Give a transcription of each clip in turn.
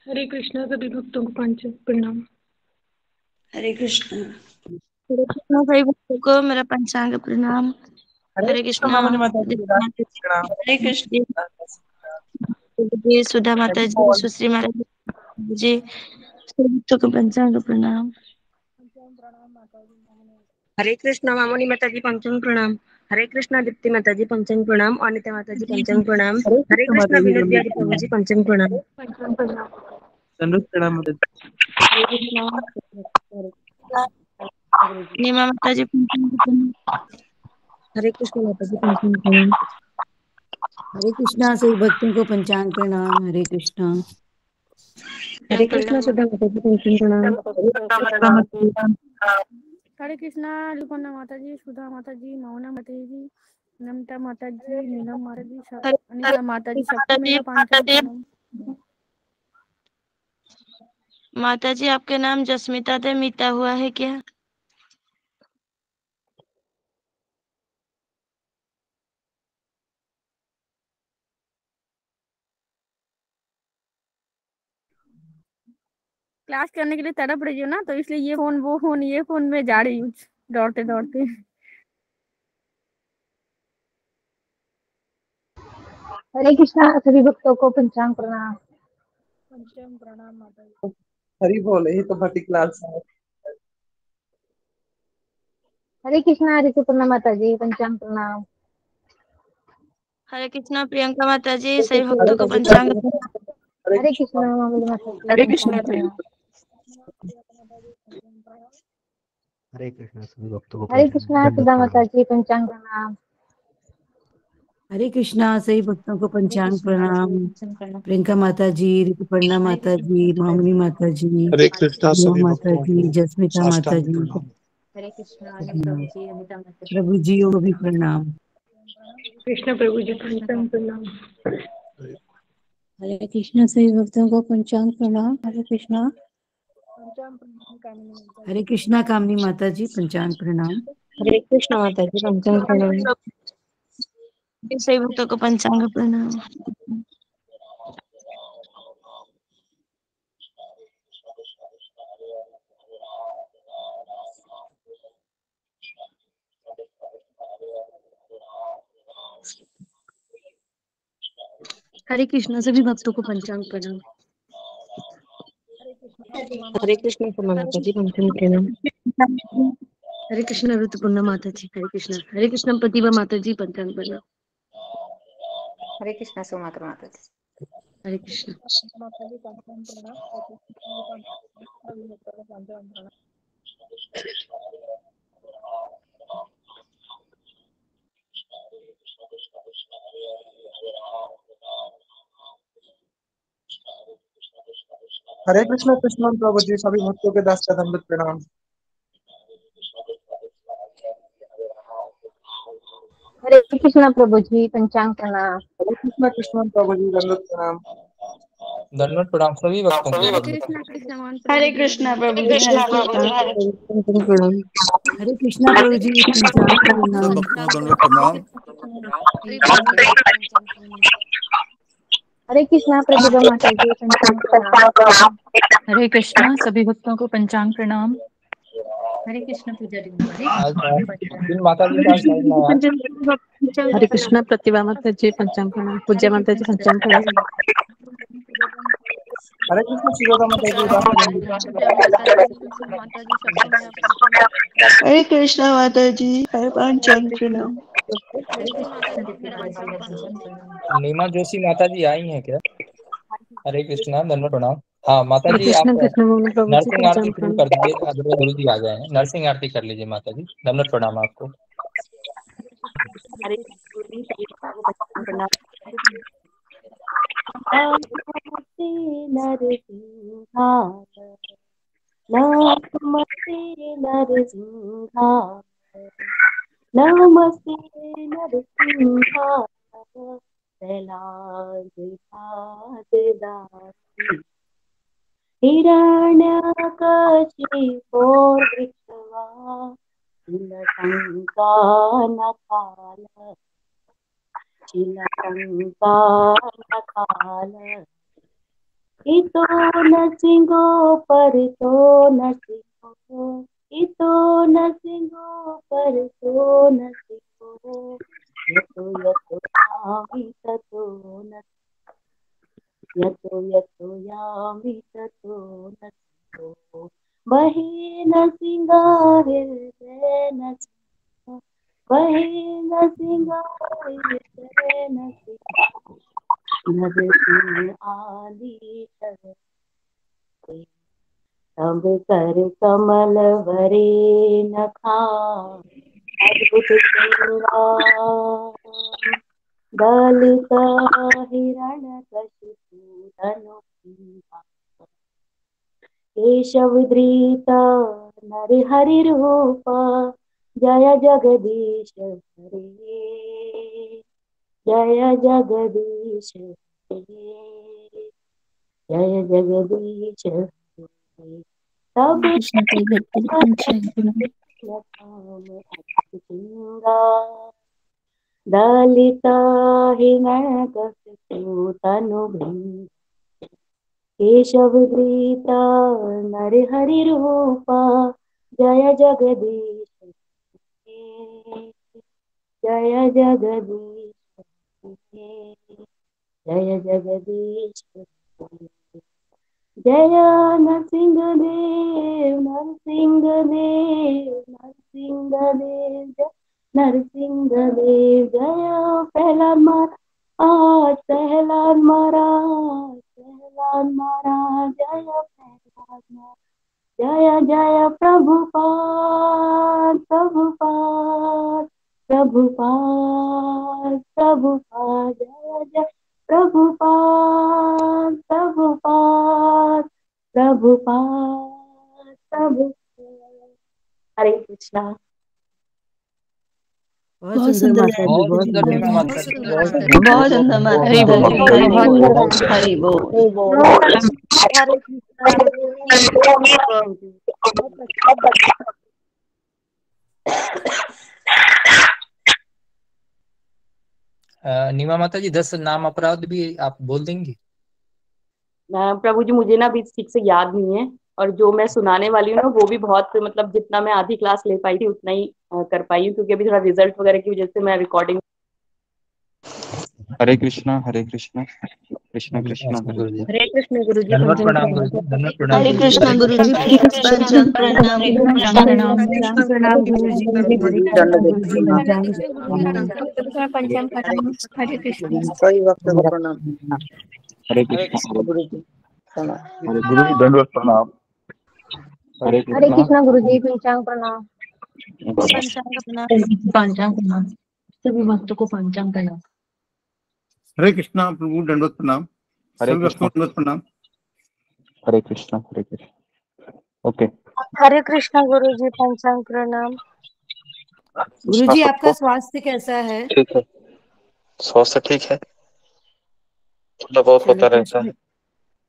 हरे कृष्णा सभी भक्तों को पंच प्रणाम। हरे कृष्ण। हरे कृष्णा सभी भक्तों को मेरा पंचांग प्रणाम। हरे कृष्णा मामुनि माता जी दीप्ति माता प्रणाम। हरे कृष्ण। जी, सुधा माता जी, सुश्री माता जी, सभी भक्तों को पंचांग प्रणाम। हरे कृष्णा मामुनि माता जी पंचांग प्रणाम। हरे कृष्णा दीप्ति माता जी पंचांग प्रणाम। अनिता माता जी पंचांग प्रणाम। हरे कृष्णा विनोद बिहारी प्रभु जी पंचांग प्रणाम। दंडवत प्रणाम माता जी। नीमा माता जी पंचांग प्रणाम। हरे कृष्णा माता जी पंचांग प्रणाम। हरे कृष्णा सभी भक्तों को पंचांग प्रणाम। हरे कृष्णा। हरे कृष्णा सुधा माता जी पंचांग प्रणाम। हरे कृष्णा लुकन्ना माता जी, सुधा माता जी, मौना माता जी, नमता माता जी, नीलम माता जी, अनिता माता जी, सबको मेरा पंचांग प्रणाम। माता जी, आपके नाम जस्मिता दे मीता हुआ है क्या? क्लास करने के लिए तड़प रही हो ना, तो इसलिए ये फोन वो फोन ये फोन में जा रही हूँ दौड़ते दौड़ते। हरे कृष्णा सभी भक्तों को पंचांग प्रणाम। पंचांग प्रणाम माता जी। हरि बोल, यही तो भक्ति क्लास है। हरे कृष्णा ऋतुपर्णा माता जी पंचांग प्रणाम। हरे कृष्णा प्रियंका माता जी, सभी भक्तों को पंचांग प्रणाम। हरे कृष्णा मामुली माता जी हरे पंचांग कृष्णा प्रणाम। हरे कृष्णा सभी भक्तों को हरे पंचांग कृष्णा दंडवत सुधा माता प्रणाम। जी पंचांग प्रणाम। हरे कृष्णा सभी भक्तों को पंचांग प्रणाम। प्रियंका माता जी, ऋतुपर्णा माता जी, मामुनी माता जी, हरे कृष्णा नीमा सभी माता भक्तों जी, को जस्मिता माता साष्टांग जी, प्रणाम। हरे कृष्णा प्रभु जी, अनिता माता जी, प्रभु जी को भी प्रणाम। कृष्ण प्रभु जी पंचांग प्रणाम। हरे कृष्णा सभी भक्तों को पंचांग प्रणाम। हरे कृष्णा। हरे कृष्णा कामनी माता जी पंचांग प्रणाम। हरे कृष्णा माता जी पंचांग प्रणाम। सभी भक्तों को पंचांग प्रणाम। हरे कृष्णा सभी भक्तों को पंचांग प्रणाम। हरे कृष्णा सुमा माता जी पंचांग प्रणाम। हरे कृष्णा ऋतुपर्णा माता जी। हरे कृष्णा। हरे कृष्णा प्रतिभा माता जी पंचांग प्रणाम। हरे कृष्णा सोमात्र माता जी। हरे कृष्णा। हरे कृष्णा कृष्ण प्रभु जी, सभी भक्तों के दास का दंडवत प्रणाम। हरे कृष्णा प्रभु जी पंचांग प्रणाम। हरे कृष्ण प्रभु जी, दंडवत प्रणाम। दंडवत प्रणाम सभी भक्तों को हरे दंडवत कृष्णा कृष्ण मान हरे प्रभु जी कृष्णा धन्यवाद। प्रभु जी। हरे कृष्णा। पंचांग प्रणाम। हरे कृष्णा प्रभु जी पंचांग सब प्रणाम। भक्तों को दंडवत प्रणाम। सभी भक्तों को पंचांग प्रणाम। हरे कृष्णा प्रतिभा माता जी पंचांग प्रणाम। हरे कृष्णा सभी भक्तों को पंचांग प्रणाम। हरे कृष्ण पुजारी हरे आज कृष्ण जिन माता जी का आज लाइन है आज हरे कृष्णा प्रतिभा माता जी पंचांग प्रणाम। पूज्य माता जी पंचांग प्रणाम। हरे कृष्ण सुगोदा माता जी, दास का दंडवत पूजा माता जी, सुषमा माता जी, सबको मेरा पंचांग। हरे कृष्णा माता जी। हरे पंचांग प्रणाम। हरे कृष्ण माता जी मेरा पंचांग प्रणाम। नीमा जोशी माता जी आई हैं क्या? हरे कृष्णा दंडवत प्रणाम। हाँ माता हरे जी, कृष्णा आप कृष्ण मोहन प्रभु जी नरसिंह आरती पंचांग शुरू प्रणाम। कर दीजिए। गुरु जी आ गए हैं, नरसिंह आरती कर लीजिए माता जी। दंडवत प्रणाम आपको। नमस्ते नरसिंहाय, नमस्ते नरसिंहाय, नमस्ते नरसिंहाय, प्रह्लाद हिरण्यकशिपो दृष्ट्वा चिलकङ्कानकाल चिलकङ्कानकाल इतो न सिंगो पर तो न सिंगो, इतो न सिंगो पर तो न सिंगो, यतो यतो यामि ततो न, यतो यतो यामि ततो न सिंगो, बहि न सिंगा हृदय न सिंगा, बहि न सिंगा हृदय न सिंगा, नद सिंह आदि तरते, तब कर कमल भरे न खाए, अद्भुत श्रृंगार, दलित हिरण कशिपु धनु पीता, केशव धृत नर हरि रूप, जय जगदीश हरे, जय जगदीश हरे, जय जगदीश हरे, तब कृष्ण के भक्ति पंचांग प्रणाम। दलित हिरण कशिपु तनु भृंग, केशव धृत नर हरि रूप, जय जगदीश हरे, जय जगदीश हरे, जय जगदीश हरे, जय नरसिंह देव, नरसिंह देव, नरसिंह देव, जय नरसिंह देव, जय प्रहलाद महाराज, प्रहलाद महाराज, प्रहलाद महाराज, जय प्रहलाद महाराज, जय जय प्रभुपाद, प्रभुपाद, प्रभुपाद, प्रभुपाद, जय जय प्रभुपाद, प्रभुपाद, प्रभुपाद, प्रभुपाद। हरे कृष्णा। बहुत सुंदर माता जी, बहुत बहुत सुंदर सुंदर। नीमा माता जी, बहुत सुंदर, बहुत सुंदर माता जी, हरि बोल, हरि हरि बोल, बोल। हरि बोल। हरे बोल। हरे कृष्णा। नीमा माता जी 10 नाम अपराध भी आप बोल देंगी? प्रभु जी मुझे ना अभी ठीक से याद नहीं है, और जो मैं सुनाने वाली हूँ ना वो भी बहुत, मतलब जितना मैं आधी क्लास ले पाई थी उतना ही कर पाई हूँ, क्योंकि अभी थोड़ा रिजल्ट वगैरह की वजह से मैं रिकॉर्डिंग। हरे कृष्णा कृष्णा कृष्णा हरे हरे। हरे कृष्ण गुरु जी, धन्यवाद पंचम प्रणाम गुरु प्रणाम। जी, धन्यवाद प्रणाम हरे गुरु जी। कृष्णा गुरु जी, हरे कृष्ण पंचांग प्रणाम। पंचांग प्रणाम। पंचांग प्रणाम गुरु जी, हरे कृष्णा गुरु जी, पंचांग प्रणाम। पंचांग प्रणाम। हरे कृष्ण। सही वक्त को प्रणाम। हरे हरे कृष्णा कृष्ण गुरु जी, प्रणाम। हरे गुरु जी दंडवत प्रणाम। हरे हरे कृष्णा कृष्णा गुरु जी, पंचांग प्रणाम। पंचांग प्रणाम। पंचांग प्रणाम। सभी भक्तों को पंचांग प्रणाम। हरे कृष्णा प्रभु दंडवत प्रणाम। हरे सभी भक्तों कृष्णा को दंडवत प्रणाम। हरे कृष्णा ओके। हरे कृष्णा गुरु जी, पंचांग प्रणाम। गुरु कृष्णा जी आपका सबको स्वास्थ्य कैसा है? ठीक है, स्वास्थ्य ठीक है, थोड़ा बहुत चलो होता रहता कृष्ण, है,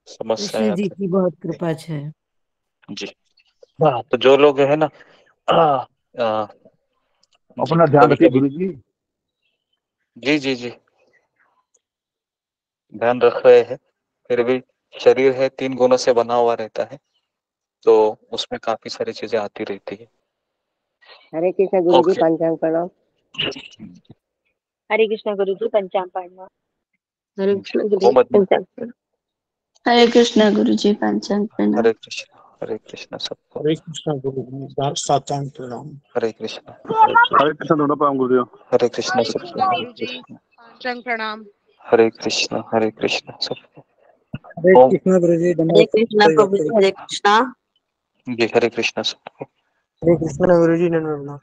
समस्याएं कृष्ण जी आती की बहुत कृपा है। हैं जी। हाँ, तो जो लोग है ना जी अपना ध्यान कभी रखिए कभी गुरु जी। जी जी जी ध्यान रख रहे हैं, फिर भी शरीर है 3 गुणों से बना हुआ रहता है, तो उसमें काफी सारी चीजें आती रहती है। हरे कृष्ण गुरु जी, ओके। पंचांग प्रणाम। हरे कृष्ण गुरु जी, पंचांग प्रणाम। हरे कृष्ण गुरु जी, गोमत पंचांग प्रणाम। हरे कृष्णा गुरु जी, पंचांग प्रणाम। हरे कृष्णा सबको। हरे कृष्ण गुरु जी, साष्टांग प्रणाम। हरे कृष्णा हरे कृष्णा दंडवत प्रणाम गुरु जी। हरे कृष्णा हरे सबको। कृष्ण हरे गुरु जी, कृष्णा पंचांग प्रणाम। हरे कृष्णा सबको। हरे ओम कृष्ण गुरु जी, हरे धन्यवाद। कृष्णा सही प्रभु वक्त जी, को। हरे कृष्णा। जी हरे कृष्णा सबको। हरे कृष्ण गुरु जी, धन्यवाद।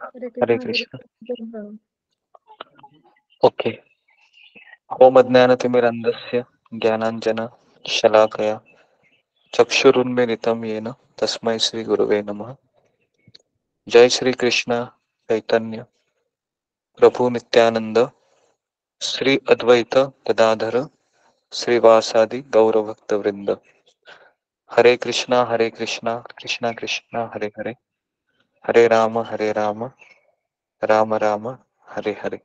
हरे हरे कृष्ण गुरु कृष्णा जी, प्रणाम। ओके। ओम अज्ञानतिमिरन्धस्य ज्ञानाञ्जन शलाकया चक्षुरुन्मीलितं येन तस्मै श्री गुरुवे नमः। जय श्री कृष्ण चैतन्य प्रभु नित्यानंद श्री अद्वैत गदाधर श्रीवासादि गौरभक्त वृंद। हरे कृष्णा कृष्णा कृष्णा हरे हरे, हरे राम राम राम हरे हरे।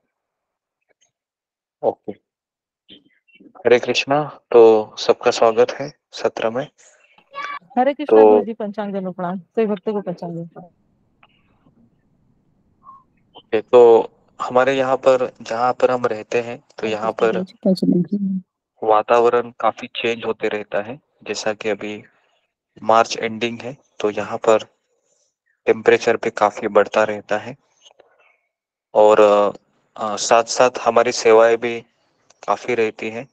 ओके, हरे कृष्णा। तो सबका स्वागत है सत्र में। हरे तो कृष्णा गुरु जी, पंचांग जनो प्रणाम। सभी भक्तों को पंचांग जनो प्रणाम। तो हमारे यहाँ पर जहाँ पर हम रहते हैं तो हरे यहाँ कृष्णा पर गुरु जी, पंचांग वातावरण काफी चेंज होते रहता है। जैसा कि अभी मार्च एंडिंग है तो यहाँ पर टेम्परेचर भी काफी बढ़ता रहता है और साथ साथ हमारी सेवाएं भी काफी रहती हैं।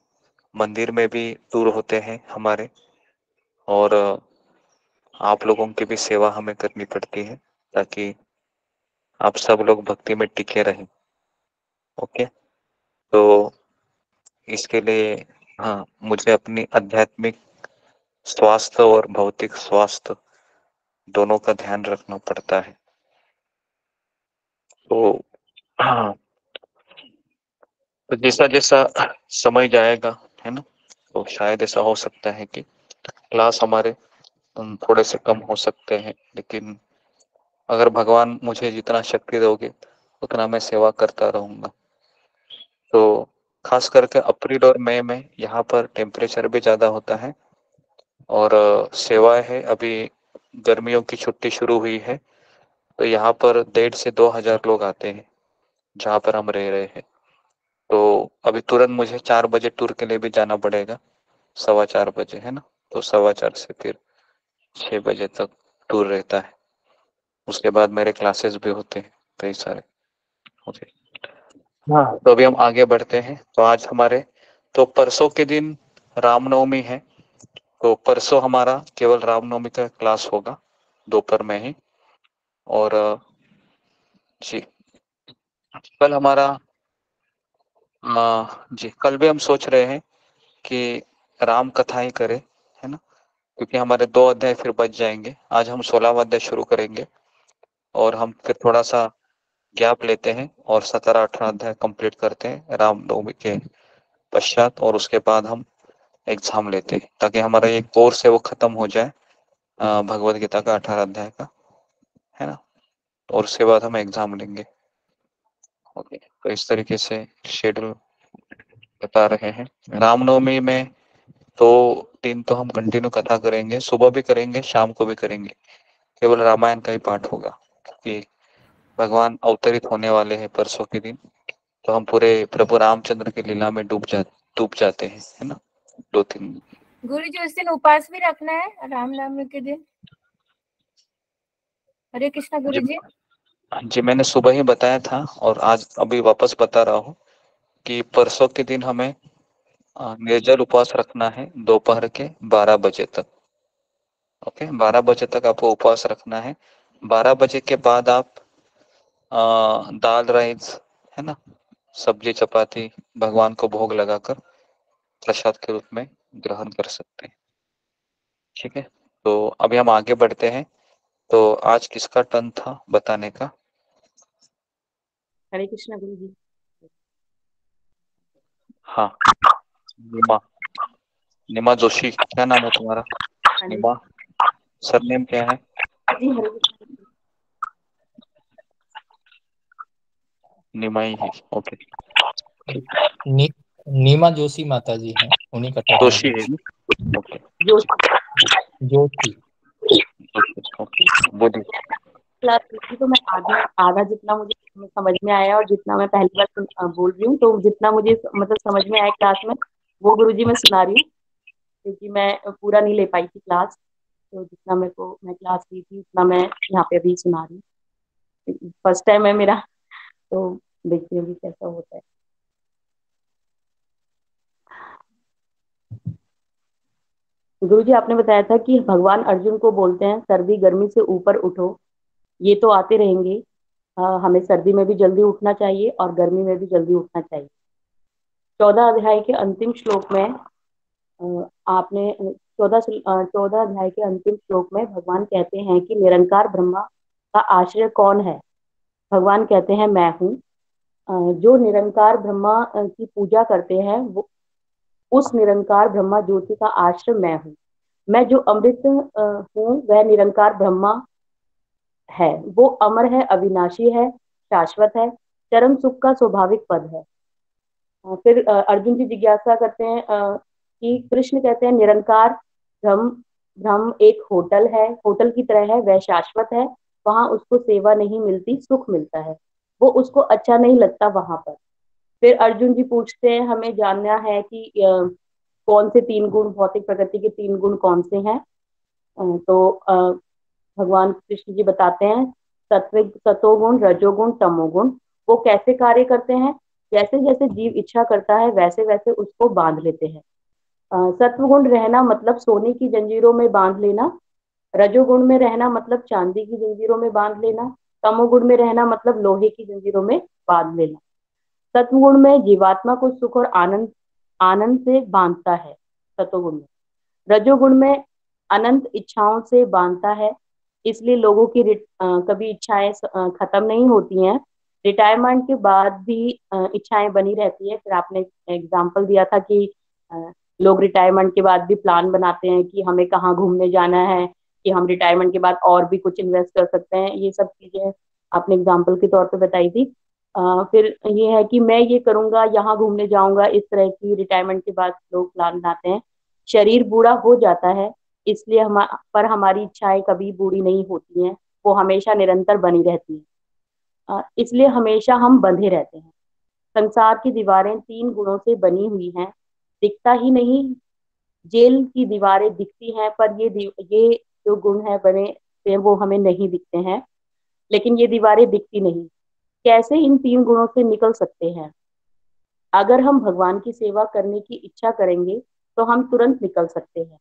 मंदिर में भी टूर होते हैं हमारे और आप लोगों की भी सेवा हमें करनी पड़ती है ताकि आप सब लोग भक्ति में टिके रहें। ओके, तो इसके लिए हाँ, मुझे अपनी आध्यात्मिक स्वास्थ्य और भौतिक स्वास्थ्य दोनों का ध्यान रखना पड़ता है। तो हाँ, तो जैसा जैसा समय जाएगा है ना, तो शायद ऐसा हो सकता है कि क्लास हमारे थोड़े से कम हो सकते हैं, लेकिन अगर भगवान मुझे जितना शक्ति दोगे उतना मैं सेवा करता रहूंगा। तो खास करके अप्रैल और मई में यहाँ पर टेम्परेचर भी ज़्यादा होता है और सेवाएं है। अभी गर्मियों की छुट्टी शुरू हुई है तो यहाँ पर 1,500 से 2,000 लोग आते हैं जहाँ पर हम रह रहे हैं। तो अभी तुरंत मुझे 4 बजे टूर के लिए भी जाना पड़ेगा, 4:15 बजे है ना। तो 4:15 से फिर 6 बजे तक टूर रहता है। उसके बाद मेरे क्लासेस भी होते हैं कई सारे। ओके, हाँ, तो अभी हम आगे बढ़ते हैं। तो आज हमारे तो परसों के दिन रामनवमी है, तो परसों हमारा केवल रामनवमी का क्लास होगा दोपहर में ही। और जी, कल हमारा जी कल भी हम सोच रहे हैं कि राम कथा ही करें, है ना, क्योंकि हमारे 2 अध्याय फिर बच जाएंगे। आज हम 16वां अध्याय शुरू करेंगे और हम फिर थोड़ा सा गैप लेते हैं और 17-18 अध्याय कंप्लीट करते हैं रामनवमी के पश्चात, और उसके बाद हम एग्जाम लेते हैं ताकि हमारा ये कोर्स है वो खत्म हो जाए भगवत गीता का 18 अध्याय का, है ना, और उसके बाद हम एग्जाम लेंगे। ओके, तो इस तरीके से शेड्यूल बता रहे हैं। रामनवमी में तो 3 तो हम कंटिन्यू कथा करेंगे, सुबह भी करेंगे शाम को भी करेंगे। केवल रामायण का ही पाठ होगा क्योंकि भगवान अवतरित होने वाले हैं परसों के दिन। तो हम पूरे प्रभु रामचंद्र की लीला में डूब जाते हैं, है ना, 2-3 दिन। गुरु जी, उस दिन उपवास भी रखना है रामनवमी के दिन? हरे कृष्णा गुरु जी। जी, मैंने सुबह ही बताया था और आज अभी वापस बता रहा हूँ कि परसों के दिन हमें निर्जल उपवास रखना है दोपहर के 12 बजे तक। ओके, 12 बजे तक आपको उपवास रखना है। 12 बजे के बाद आप दाल राइस, है ना, सब्जी चपाती भगवान को भोग लगाकर प्रसाद के रूप में ग्रहण कर सकते हैं। ठीक है, तो अभी हम आगे बढ़ते हैं। तो आज किसका टर्न था बताने का? हरे कृष्णा गुरु जी। हाँ, निमा जोशी, क्या नाम है तुम्हारा? निमा, सरनेम क्या है? जी हरे कृष्णा। निमाई है, ओके। नी, नीमा जोशी माता जी हैं, उन्हीं का टर्न जोशी है। है ना, ओके। जोशी। बोलिए। क्लास थी तो मैं आधा आधा जितना मुझे समझ में आया और जितना मैं पहली बार बोल रही हूँ, तो जितना मुझे मतलब समझ में आया क्लास में वो गुरुजी मैं सुना रही हूँ, क्योंकि मैं पूरा नहीं ले पाई थी क्लास। तो जितना मेरे को मैं क्लास ली थी उतना मैं यहाँ पे अभी सुना रही हूँ। फर्स्ट टाइम है मेरा, तो देखती हूँ कैसा होता है। गुरुजी, आपने बताया था कि भगवान अर्जुन को बोलते हैं सर्दी गर्मी से ऊपर उठो, ये तो आते रहेंगे। हमें सर्दी में भी जल्दी उठना चाहिए और गर्मी में भी जल्दी उठना चाहिए। 14 अध्याय के अंतिम श्लोक में आपने 14 अध्याय के अंतिम श्लोक में भगवान कहते हैं कि निरंकार ब्रह्मा का आश्रय कौन है? भगवान कहते हैं मैं हूँ। जो निरंकार ब्रह्मा की पूजा करते हैं वो उस निरंकार ब्रह्मा ज्योति का आश्रय मैं हूँ। मैं जो अमृत हूँ वह निरंकार ब्रह्मा है। वो अमर है, अविनाशी है, शाश्वत है, चरम सुख का स्वाभाविक पद है। फिर अर्जुन जी जिज्ञासा करते हैं कि कृष्ण कहते हैं निरंकार ब्रह्म ब्रह्म एक होटल है, होटल की तरह है, वह शाश्वत है, वहां उसको सेवा नहीं मिलती, सुख मिलता है, वो उसको अच्छा नहीं लगता वहां पर। फिर अर्जुन जी पूछते हैं हमें जानना है कि कौन से 3 गुण, भौतिक प्रकृति के 3 गुण कौन से हैं। तो भगवान कृष्ण जी बताते हैं सत्विक सतोगुण, रजोगुण, तमोगुण। वो कैसे कार्य करते हैं? जैसे जैसे जीव इच्छा करता है वैसे वैसे उसको बांध लेते हैं। सत्वगुण रहना मतलब सोने की जंजीरों में बांध लेना, रजोगुण में रहना मतलब चांदी की जंजीरों में बांध लेना, तमोगुण में रहना मतलब लोहे की जंजीरों में बांध लेना। सत्वगुण में जीवात्मा को सुख और आनंद आनंद से बांधता है, सतोगुण में। रजोगुण में अनंत इच्छाओं से बांधता है, इसलिए लोगों की कभी इच्छाएं खत्म नहीं होती हैं, रिटायरमेंट के बाद भी इच्छाएं बनी रहती है। फिर आपने एग्जाम्पल दिया था कि लोग रिटायरमेंट के बाद भी प्लान बनाते हैं कि हमें कहाँ घूमने जाना है, कि हम रिटायरमेंट के बाद और भी कुछ इन्वेस्ट कर सकते हैं, ये सब चीजें आपने एग्जाम्पल के तौर पे बताई थी। फिर ये है कि मैं ये करूंगा, यहाँ घूमने जाऊंगा, इस तरह की रिटायरमेंट के बाद लोग प्लान बनाते हैं। शरीर बूढ़ा हो जाता है, इसलिए पर हमारी इच्छाएं कभी बूढ़ी नहीं होती हैं, वो हमेशा निरंतर बनी रहती हैं। इसलिए हमेशा हम बंधे रहते हैं। संसार की दीवारें 3 गुणों से बनी हुई हैं, दिखता ही नहीं। जेल की दीवारें दिखती हैं पर ये जो गुण है बने से वो हमें नहीं दिखते हैं, लेकिन ये दीवारें दिखती नहीं। कैसे इन 3 गुणों से निकल सकते हैं? अगर हम भगवान की सेवा करने की इच्छा करेंगे तो हम तुरंत निकल सकते हैं,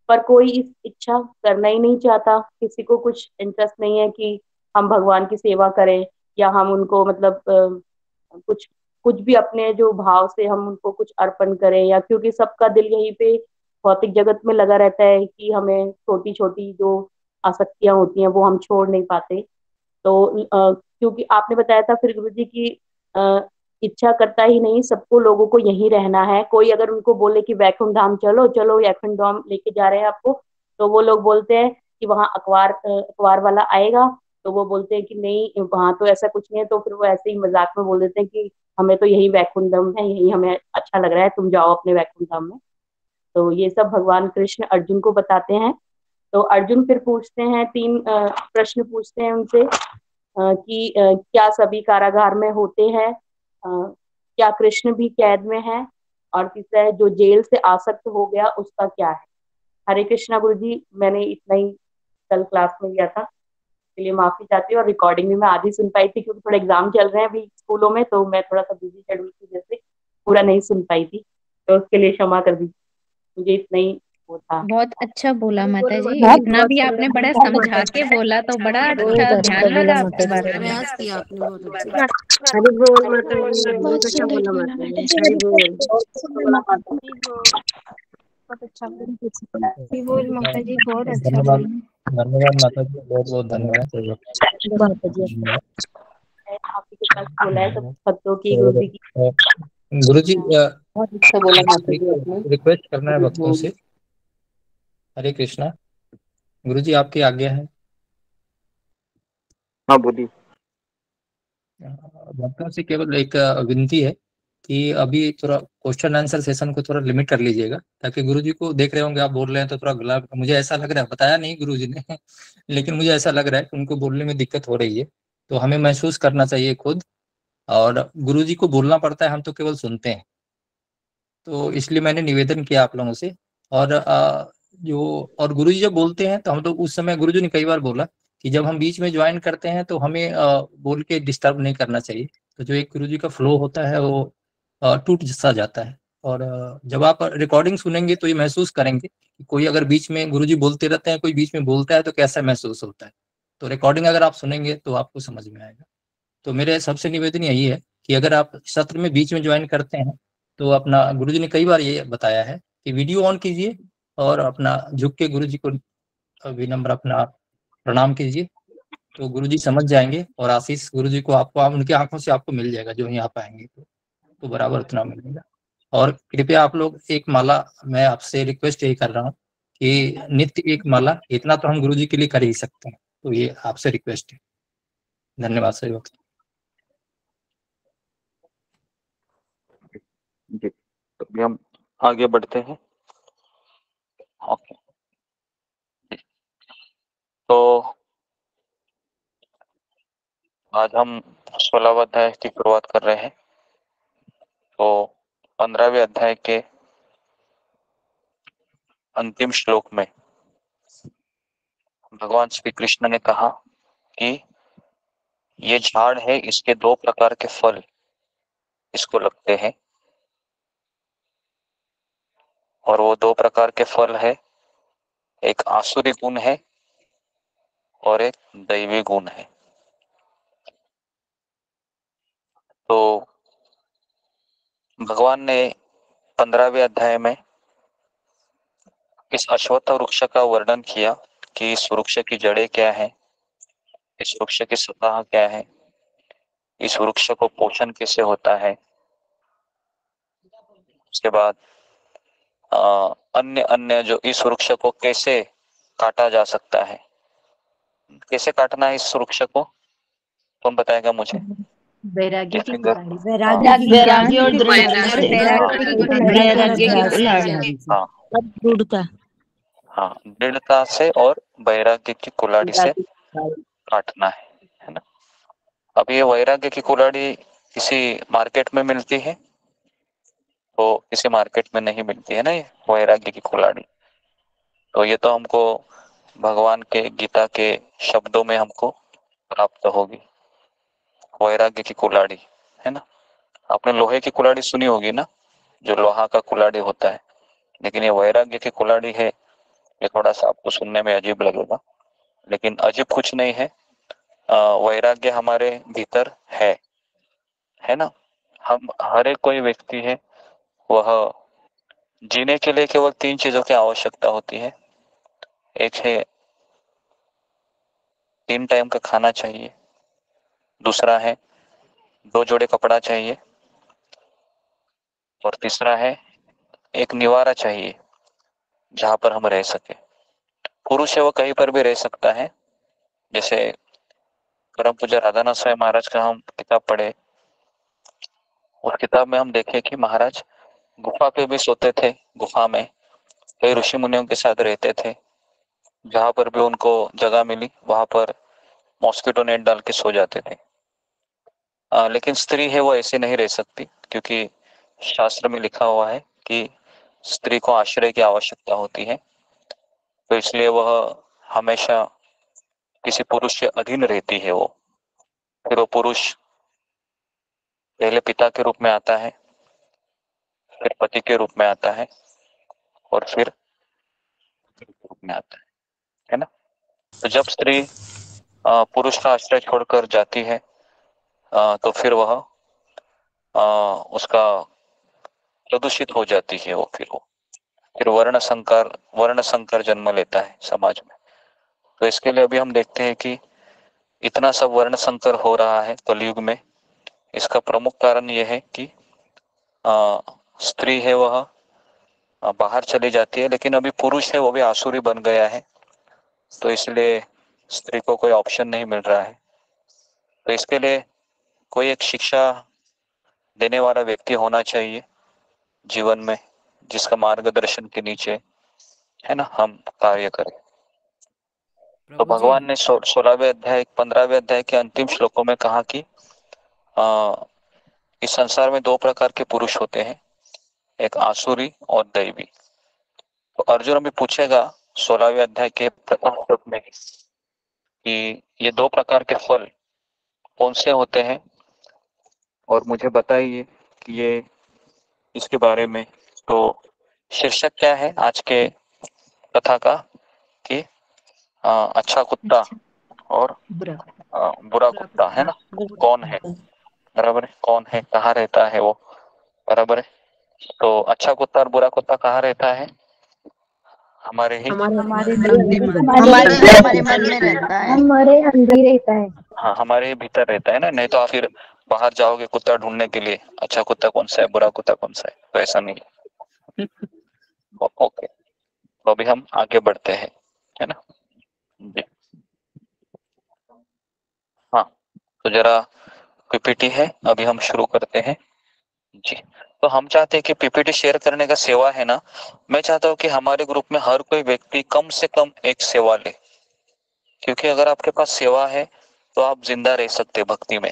पर कोई इस इच्छा करना ही नहीं चाहता। किसी को कुछ इंटरेस्ट नहीं है कि हम भगवान की सेवा करें, या हम उनको मतलब कुछ कुछ भी अपने जो भाव से हम उनको कुछ अर्पण करें, या क्योंकि सबका दिल यहीं पे भौतिक जगत में लगा रहता है कि हमें छोटी छोटी जो आसक्तियां होती हैं वो हम छोड़ नहीं पाते। तो क्योंकि आपने बताया था फिर गुरु जी की इच्छा करता ही नहीं, सबको लोगों को यहीं रहना है। कोई अगर उनको बोले कि वैकुंठ धाम चलो चलो, वैकुंठ धाम लेके जा रहे हैं आपको, तो वो लोग बोलते हैं कि वहाँ अखबार वाला आएगा, तो वो बोलते हैं कि नहीं वहां तो ऐसा कुछ नहीं है। तो फिर वो ऐसे ही मजाक में बोल देते हैं कि हमें तो यही वैकुंठ धाम है, यही हमें अच्छा लग रहा है, तुम जाओ अपने वैकुंठ धाम में। तो ये सब भगवान कृष्ण अर्जुन को बताते हैं। तो अर्जुन फिर पूछते हैं 3 प्रश्न पूछते हैं उनसे कि क्या सभी कारागार में होते हैं, क्या कृष्ण भी कैद में है, और तीसरा है जो जेल से आसक्त हो गया उसका क्या है। हरे कृष्णा गुरु जी, मैंने इतना ही कल क्लास में लिया था, इसके लिए माफी चाहती हूँ। और रिकॉर्डिंग भी मैं आधी सुन पाई थी क्योंकि थोड़ा एग्जाम चल रहे हैं अभी स्कूलों में, तो मैं थोड़ा सा बिजी शेड्यूल की वजह से पूरा नहीं सुन पाई थी, तो उसके लिए क्षमा कर दीजिए। मुझे इतना ही वो था। बहुत अच्छा बोला माता जी, बहुत इतना भी आपने बड़ा समझा के बोला तो बड़ा अच्छा, ध्यान लगा आपकी बात में। प्रयास किया आपने बहुत अच्छा। हरि बोल माता जी, बहुत बहुत अच्छा सुंदर बोला बोला माता माता जी, जी, हरि बोल। बहुत अच्छा बोला। हरि बोल माता जी, बहुत अच्छा धन्यवाद, बोला। धन्यवाद माता जी, बहुत बहुत धन्यवाद। माता जी आप ही के पास बोला है सब भक्तों की, गुरु जी की। गुरु जी बहुत अच्छा बोला माता जी एक आपने। रिक्वेस्ट करना है भक्तों से। हरे कृष्णा, गुरु जी आपकी आज्ञा है। हाँ बोलिए। भक्तों से केवल एक विनती है कि अभी थोड़ा क्वेश्चन आंसर सेशन को थोड़ा लिमिट कर लीजिएगा, ताकि गुरुजी को देख रहे होंगे आप बोल रहे हैं तो थोड़ा गला, मुझे ऐसा लग रहा है, बताया नहीं गुरुजी ने लेकिन मुझे ऐसा लग रहा है कि उनको बोलने में दिक्कत हो रही है, तो हमें महसूस करना चाहिए खुद, और गुरुजी को बोलना पड़ता है, हम तो केवल सुनते हैं। तो इसलिए मैंने निवेदन किया आप लोगों से। और और गुरुजी जब बोलते हैं तो हम लोग उस समय, गुरुजी ने कई बार बोला कि जब हम बीच में ज्वाइन करते हैं तो हमें बोल के डिस्टर्ब नहीं करना चाहिए। तो जो एक गुरुजी का फ्लो होता है वो टूट सा जाता है। और जब आप रिकॉर्डिंग सुनेंगे तो ये महसूस करेंगे कि कोई अगर बीच में, गुरुजी बोलते रहते हैं, कोई बीच में बोलता है तो कैसा महसूस होता है। तो रिकॉर्डिंग अगर आप सुनेंगे तो आपको समझ में आएगा। तो मेरे सबसे निवेदन यही है कि अगर आप सत्र में बीच में ज्वाइन करते हैं तो अपना, गुरुजी ने कई बार ये बताया है कि वीडियो ऑन कीजिए और अपना झुक के गुरुजी को विनम्र अपना प्रणाम कीजिए, तो गुरुजी समझ जाएंगे और आशीष गुरुजी को आपको, आप उनकी आंखों से आपको मिल जाएगा जो यहाँ पाएंगे तो बराबर उतना मिलेगा। और कृपया आप लोग एक माला, मैं आपसे रिक्वेस्ट यही कर रहा हूँ कि नित्य एक माला, इतना तो हम गुरुजी के लिए कर ही सकते हैं, तो ये आपसे रिक्वेस्ट है। धन्यवाद सही वक्त। आगे बढ़ते हैं। ओके, तो आज हम 16वें अध्याय की शुरुआत कर रहे हैं। तो 15वें अध्याय के अंतिम श्लोक में भगवान श्री कृष्ण ने कहा कि ये झाड़ है, इसके 2 प्रकार के फल इसको लगते हैं, और वो 2 प्रकार के फल है, एक आसुरी गुण है और एक दैवी गुण है। तो भगवान ने 15वें अध्याय में इस अश्वत्थ वृक्ष का वर्णन किया कि इस वृक्ष की जड़ें क्या है, इस वृक्ष की सतह क्या है, इस वृक्ष को पोषण कैसे होता है। उसके बाद अन्य अन्य जो इस वृक्ष को कैसे काटा जा सकता है, कैसे काटना है इस वृक्ष को, कौन बताएगा मुझे? वैराग्य की फिंगर। कुल्हाड़ी। वैराग्य और दृढ़ता से। वैराग्य की कुल्हाड़ी। हाँ दृढ़ता। हाँ, दृढ़ता से और वैराग्य की कुल्हाड़ी से काटना है ना। अब ये वैराग्य की कुल्हाड़ी किसी मार्केट में मिलती है? तो किसी मार्केट में नहीं मिलती है ना ये वैराग्य की कुल्हाड़ी। तो ये तो हमको भगवान के गीता के शब्दों में हमको प्राप्त होगी, वैराग्य की कुल्हाड़ी, है ना। आपने लोहे की कुल्हाड़ी सुनी होगी ना, जो लोहा का कुल्हाड़ी होता है, लेकिन ये वैराग्य की कुल्हाड़ी है। ये थोड़ा सा आपको सुनने में अजीब लगेगा, लेकिन अजीब कुछ नहीं है। वैराग्य हमारे भीतर है ना। हम हर एक कोई व्यक्ति है, वह जीने के लिए केवल 3 चीजों की आवश्यकता होती है। एक है 3 टाइम का खाना चाहिए, दूसरा है 2 जोड़े कपड़ा चाहिए, और तीसरा है एक निवारा चाहिए जहां पर हम रह सके। पुरुष है वो कहीं पर भी रह सकता है। जैसे परम पूज्य राधानाथ स्वामी महाराज का हम किताब पढ़े, उस किताब में हम देखे कि महाराज गुफा पे भी सोते थे, गुफा में कई ऋषि मुनियों के साथ रहते थे। जहां पर भी उनको जगह मिली वहां पर मॉस्किटो नेट डाल के सो जाते थे। लेकिन स्त्री है वो ऐसे नहीं रह सकती, क्योंकि शास्त्र में लिखा हुआ है कि स्त्री को आश्रय की आवश्यकता होती है। तो इसलिए वह हमेशा किसी पुरुष के अधीन रहती है। वो फिर वो पुरुष पहले पिता के रूप में आता है, फिर पति के रूप में आता है, और फिर रूप में आता है ना। तो जब स्त्री पुरुष का आश्रय छोड़कर जाती है, तो फिर वह उसका प्रदूषित हो जाती है। वो फिर वर्ण संकर जन्म लेता है समाज में। तो इसके लिए अभी हम देखते हैं कि इतना सब वर्ण संकर हो रहा है कलयुग में। इसका प्रमुख कारण यह है कि स्त्री है वह बाहर चली जाती है, लेकिन अभी पुरुष है वो भी आसुरी बन गया है। तो इसलिए स्त्री को कोई ऑप्शन नहीं मिल रहा है। तो इसके लिए कोई एक शिक्षा देने वाला व्यक्ति होना चाहिए जीवन में, जिसका मार्गदर्शन के नीचे, है ना, हम कार्य करें। तो भगवान ने 16वें अध्याय 15वें अध्याय के अंतिम श्लोकों में कहा कि इस संसार में 2 प्रकार के पुरुष होते हैं, एक आसुरी और दैवी। तो अर्जुन अभी पूछेगा 16वें अध्याय के प्रथम श्लोक में कि ये 2 प्रकार के फल कौन से होते हैं, और मुझे बताइए कि ये इसके बारे में। तो शीर्षक क्या है आज के कथा का कि अच्छा कुत्ता और बुरा कुत्ता, है ना। कौन है, बराबर है, कौन है, कहाँ रहता है वो, बराबर है। तो अच्छा कुत्ता और बुरा कुत्ता कहाँ रहता है? हमारे ही हमारे मन में रहता है। हमारे अंदर ही रहता है। हाँ, हमारे ही भीतर रहता है ना। नहीं तो आप फिर बाहर जाओगे कुत्ता ढूंढने के लिए, अच्छा कुत्ता कौन सा है, बुरा कुत्ता कौन सा है, तो ऐसा नहीं है। ओके, तो अभी हम आगे बढ़ते हैं, है ना जी। हाँ, तो जरा पीपीटी है, अभी हम शुरू करते हैं जी। तो हम चाहते हैं कि पीपीटी शेयर करने का सेवा है ना, मैं चाहता हूँ कि हमारे ग्रुप में हर कोई व्यक्ति कम से कम एक सेवा ले, क्योंकि अगर आपके पास सेवा है तो आप जिंदा रह सकते भक्ति में।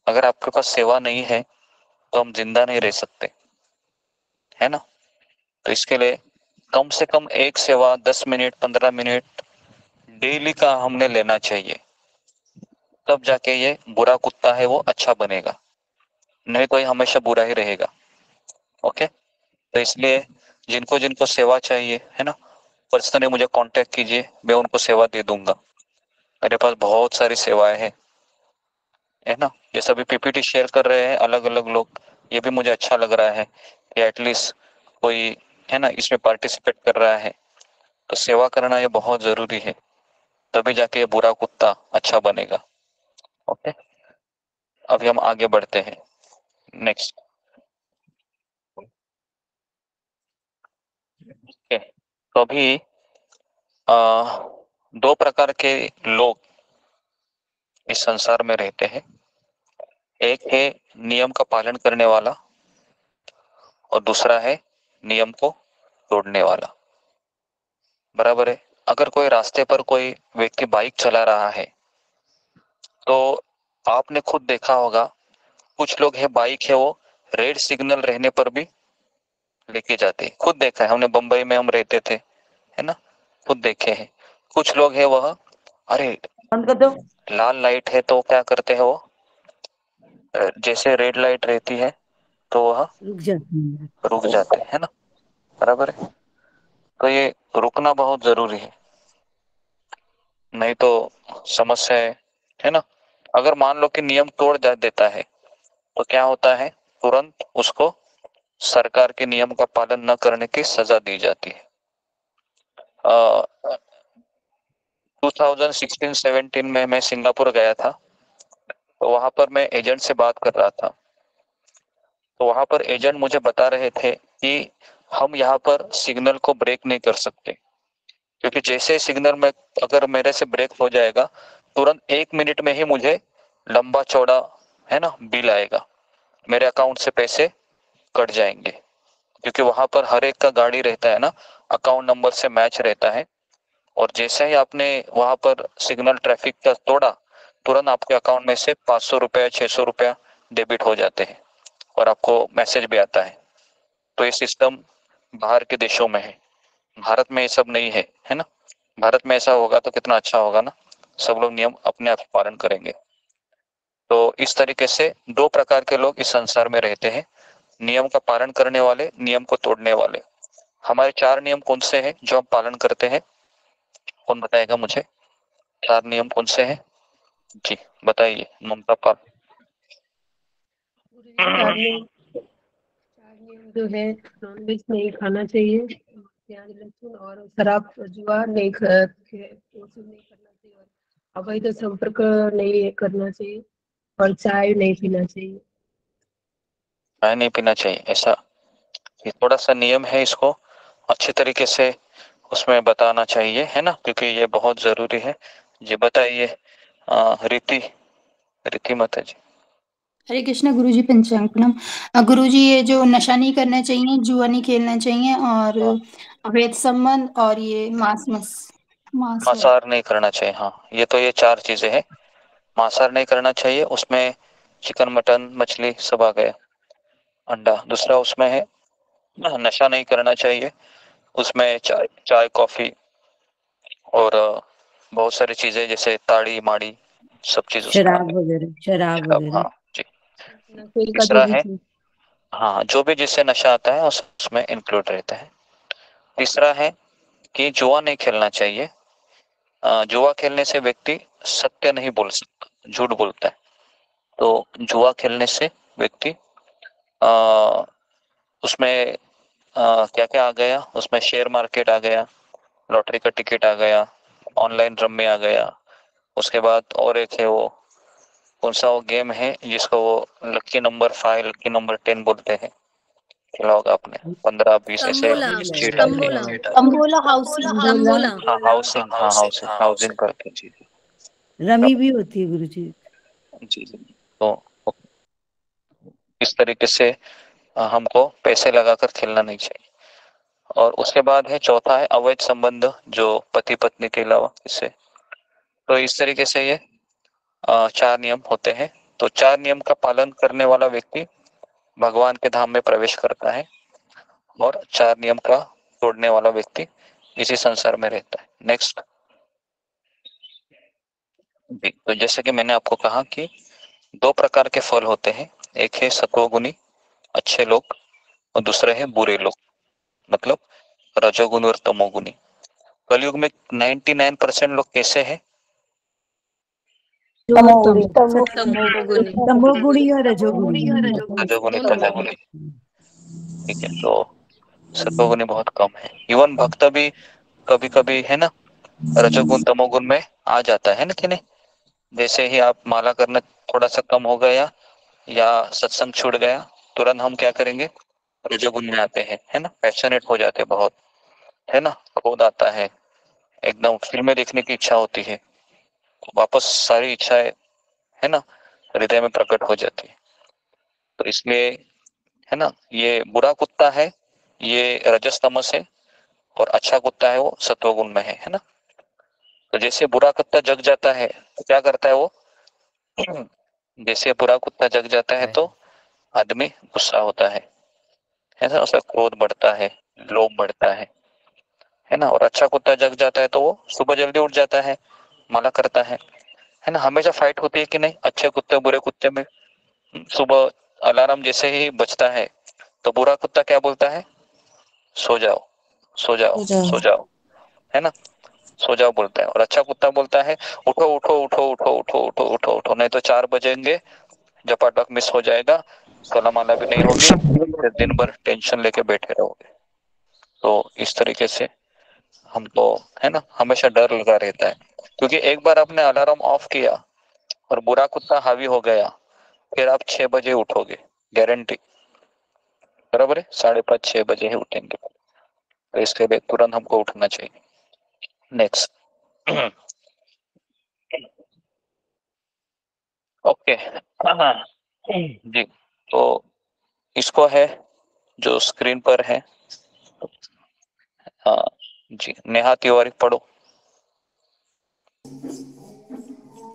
अगर आपके पास सेवा नहीं है तो हम जिंदा नहीं रह सकते, है ना। तो इसके लिए कम से कम एक सेवा 10 मिनट 15 मिनट डेली का हमने लेना चाहिए, तब जाके ये बुरा कुत्ता है वो अच्छा बनेगा, नहीं तो ये हमेशा बुरा ही रहेगा। ओके, तो इसलिए जिनको जिनको सेवा चाहिए है ना, पर्सनली मुझे कांटेक्ट कीजिए, मैं उनको सेवा दे दूंगा। मेरे पास बहुत सारी सेवाएं हैं, है ना। जैसे अभी पीपीटी शेयर कर रहे हैं अलग अलग लोग, ये भी मुझे अच्छा लग रहा है कि एटलीस्ट कोई है ना इसमें पार्टिसिपेट कर रहा है। तो सेवा करना ये बहुत जरूरी है, तभी जाके ये बुरा कुत्ता अच्छा बनेगा। ओके, अभी हम आगे बढ़ते हैं नेक्स्ट। ओके, तो अभी दो प्रकार के लोग इस संसार में रहते हैं। एक है नियम का पालन करने वाला और दूसरा है नियम को तोड़ने वाला। बराबर है। अगर कोई रास्ते पर कोई व्यक्ति बाइक चला रहा है तो आपने खुद देखा होगा, कुछ लोग है बाइक है वो रेड सिग्नल रहने पर भी लेके जाते हैं। खुद देखा है हमने, बंबई में हम रहते थे, है ना, खुद देखे हैं। कुछ लोग है वह अरे लाल लाइट है तो क्या करते हैं वो, जैसे रेड लाइट रहती है तो वह रुक जाते हैं, है ना। बराबर है। तो ये रुकना बहुत जरूरी है, नहीं तो समस्या है ना। अगर मान लो कि नियम तोड़ देता है तो क्या होता है, तुरंत उसको सरकार के नियम का पालन न करने की सजा दी जाती है। 2016-17 में मैं सिंगापुर गया था, तो वहां पर मैं एजेंट से बात कर रहा था। तो वहां पर एजेंट मुझे बता रहे थे कि हम यहाँ पर सिग्नल को ब्रेक नहीं कर सकते, क्योंकि जैसे सिग्नल में अगर मेरे से ब्रेक हो जाएगा तुरंत 1 मिनट में ही मुझे लंबा चौड़ा है ना बिल आएगा, मेरे अकाउंट से पैसे कट जाएंगे। क्योंकि वहां पर हर एक का गाड़ी रहता है ना, अकाउंट नंबर से मैच रहता है, और जैसे ही आपने वहां पर सिग्नल ट्रैफिक का तोड़ा तुरंत आपके अकाउंट में से 500 रुपया 600 रुपया डेबिट हो जाते हैं और आपको मैसेज भी आता है। तो ये सिस्टम बाहर के देशों में है, भारत में ये सब नहीं है, है ना। भारत में ऐसा होगा तो कितना अच्छा होगा ना, सब लोग नियम अपने आप पालन करेंगे। तो इस तरीके से दो प्रकार के लोग इस संसार में रहते हैं, नियम का पालन करने वाले, नियम को तोड़ने वाले। हमारे 4 नियम कौन से हैं जो हम पालन करते हैं, कौन बताएगा मुझे? 4 नियम कौन से हैं? जी बताइए ममता पाल। 4 नियम जो है, नॉनवेज नहीं खाना चाहिए, प्याज लहसुन और शराब जुआ नहीं करना चाहिए, और अवैध संपर्क नहीं करना चाहिए, और चाय नहीं पीना चाहिए। चाय नहीं पीना चाहिए, ऐसा ये थोड़ा सा नियम है, इसको अच्छे तरीके से उसमें बताना चाहिए, है ना, क्योंकि ये बहुत जरूरी है। जी बताइए रीति माता जी। हरे कृष्णा गुरुजी, पंचांग प्रणाम। गुरुजी, ये जो नशा नहीं करना चाहिए, जुआ नहीं खेलना चाहिए, और अवैध संबंध, और ये मांसाहार नहीं करना चाहिए। हाँ, ये तो ये 4 चीजें हैं। मांसाहार नहीं करना चाहिए, उसमें चिकन मटन मछली सब आ गया, अंडा। दूसरा उसमें है नशा नहीं करना चाहिए, उसमें चाय कॉफी और बहुत सारी चीजें जैसे ताड़ी माड़ी सब चीज उसमें आ शराब गई। वगैरह, शराब वगैरह। हाँ जी। तीसरा है हाँ, जो भी जिससे नशा आता है उसमें इंक्लूड रहता है। तीसरा है कि जुआ नहीं खेलना चाहिए। जुआ खेलने से व्यक्ति सत्य नहीं बोल सकता, झूठ बोलता है। तो जुआ खेलने से व्यक्ति उसमें क्या क्या आ गया, उसमें शेयर मार्केट आ गया, लॉटरी का टिकट आ गया, ऑनलाइन रम्मी आ गया। उसके बाद और एक है वो कौन सा वो गेम है जिसको वो लकी नंबर 5 लकी नंबर 10 बोलते हैं, खेला होगा आपने, 15-20 ऐसे चीट आती है। अंबोला हाउसिंग। हाँ हाउसिंग करके चीज। रमी भी होती है गुरुजी। जी। तो इस तरीके से हमको पैसे लगाकर खेलना नहीं चाहिए। और उसके बाद है चौथा है अवैध संबंध, जो पति पत्नी के अलावा इससे। तो इस तरीके से ये 4 नियम होते हैं। तो 4 नियम का पालन करने वाला व्यक्ति भगवान के धाम में प्रवेश करता है, और 4 नियम का तोड़ने वाला व्यक्ति इसी संसार में रहता है। नेक्स्ट। तो जैसे कि मैंने आपको कहा कि 2 प्रकार के फल होते हैं, एक है सत्वगुणी अच्छे लोग, और दूसरे है बुरे लोग, मतलब रजोगुणी और तमोगुणी। कलयुग में 99% लोग कैसे हैं? तमोगुणी और रजोगुणी। रजोगुणी तमोगुणी। ठीक है, तो सत्वगुणी बहुत कम है। इवन भक्त भी कभी कभी है ना रजोगुण तमोगुण में आ जाता है ना कि नहीं। जैसे ही आप माला करना थोड़ा सा कम हो गया या सत्संग छूट गया, तुरंत हम क्या करेंगे, रजोगुण में आते हैं, है ना, पैशनेट हो जाते हैं बहुत, है ना, क्रोध आता है, एकदम फिल्में देखने की इच्छा होती है, वापस सारी इच्छाएं है ना हृदय में प्रकट हो जाती है। तो इसलिए है ना, ये बुरा कुत्ता है, ये रजस तमस है, और अच्छा कुत्ता है वो सत्वगुण में है ना। तो जैसे बुरा कुत्ता जग जाता है तो क्या करता है वो जैसे बुरा कुत्ता जग जाता है तो आदमी गुस्सा होता है ना, उसका क्रोध बढ़ता है, लोभ बढ़ता है ना। और अच्छा कुत्ता जग जाता है तो वो सुबह जल्दी उठ जाता है, माला करता है ना। हमेशा फाइट होती है कि नहीं अच्छे कुत्ते बुरे कुत्ते में। सुबह अलार्म जैसे ही बजता है तो बुरा कुत्ता क्या बोलता है, सो जाओ सो जाओ सो जाओ, है ना, सो जाओ बोलता है। और अच्छा कुत्ता बोलता है उठो उठो उठो उठो उठो उठो उठो उठो, नहीं तो 4 बजेंगे, झपाटक मिस हो जाएगा, सोलह माला भी नहीं होगी, फिर दिन भर टेंशन लेके बैठे रहोगे। तो इस तरीके से हमको है ना हमेशा डर लगा रहता है, क्योंकि एक बार आपने अलार्म ऑफ किया और बुरा कुत्ता हावी हो गया, फिर आप 6 बजे उठोगे, गारंटी, बराबर है, 5:30 6 बजे ही उठेंगे। तो इसके लिए तुरंत हमको उठना चाहिए। नेक्स्ट। ओके जी, तो इसको है जो स्क्रीन पर है, हाँ जी, नेहा तिवारी पढ़ो।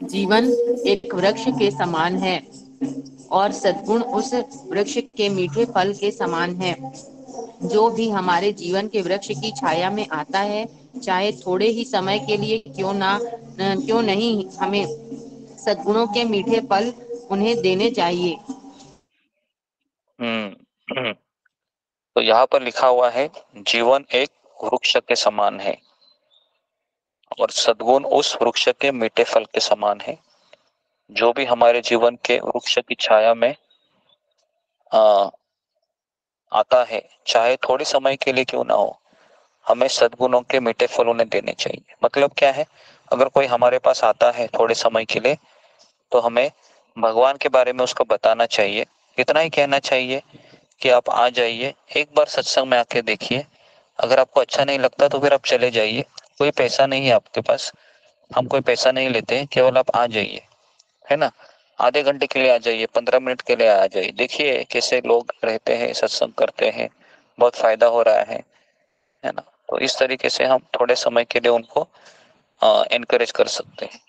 जीवन एक वृक्ष के समान है और सद्गुण उस वृक्ष के मीठे फल के समान है। जो भी हमारे जीवन के वृक्ष की छाया में आता है, चाहे थोड़े ही समय के लिए क्यों नहीं, हमें सद्गुणों के मीठे फल उन्हें देने चाहिए। तो यहाँ पर लिखा हुआ है जीवन एक वृक्ष के समान है और सद्गुण उस वृक्ष के मीठे फल के समान है। जो भी हमारे जीवन के वृक्ष की छाया में आता है, चाहे थोड़े समय के लिए क्यों ना हो, हमें सद्गुणों के मीठे फल उन्हें देने चाहिए। मतलब क्या है, अगर कोई हमारे पास आता है थोड़े समय के लिए तो हमें भगवान के बारे में उसको बताना चाहिए। इतना ही कहना चाहिए कि आप आ जाइए, एक बार सत्संग में आके देखिए, अगर आपको अच्छा नहीं लगता तो फिर आप चले जाइए, कोई पैसा नहीं है आपके पास, हम कोई पैसा नहीं लेते हैं, केवल आप आ जाइए, है ना। आधे घंटे के लिए आ जाइए, 15 मिनट के लिए आ जाइए, देखिए कैसे लोग रहते हैं, सत्संग करते हैं, बहुत फायदा हो रहा है ना। तो इस तरीके से हम थोड़े समय के लिए उनको एनकरेज कर सकते हैं।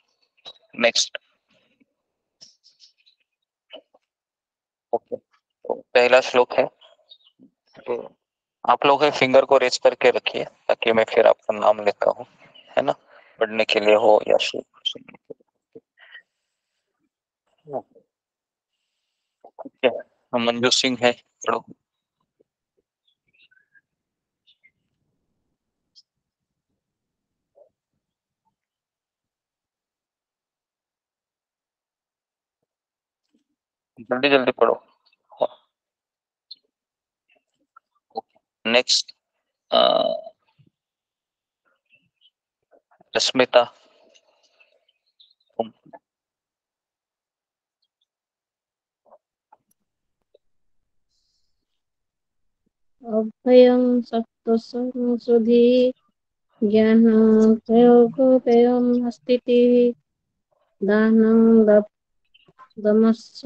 नेक्स्ट। ओके, तो पहला श्लोक है, तो आप लोग फिंगर को रेज करके रखिए ताकि मैं फिर आपका नाम लेता हूँ, है ना, पढ़ने के लिए हो या सुनने के लिए। ठीक है, मंजू सिंह है, पढ़ो। जल्दी जल्दी पढ़ो। नेक्स्ट, रश्मिता। अभयं सत्त्वसंशुद्धि ज्ञानप्रयोगोपेयं स्थितिः दानं दमश्च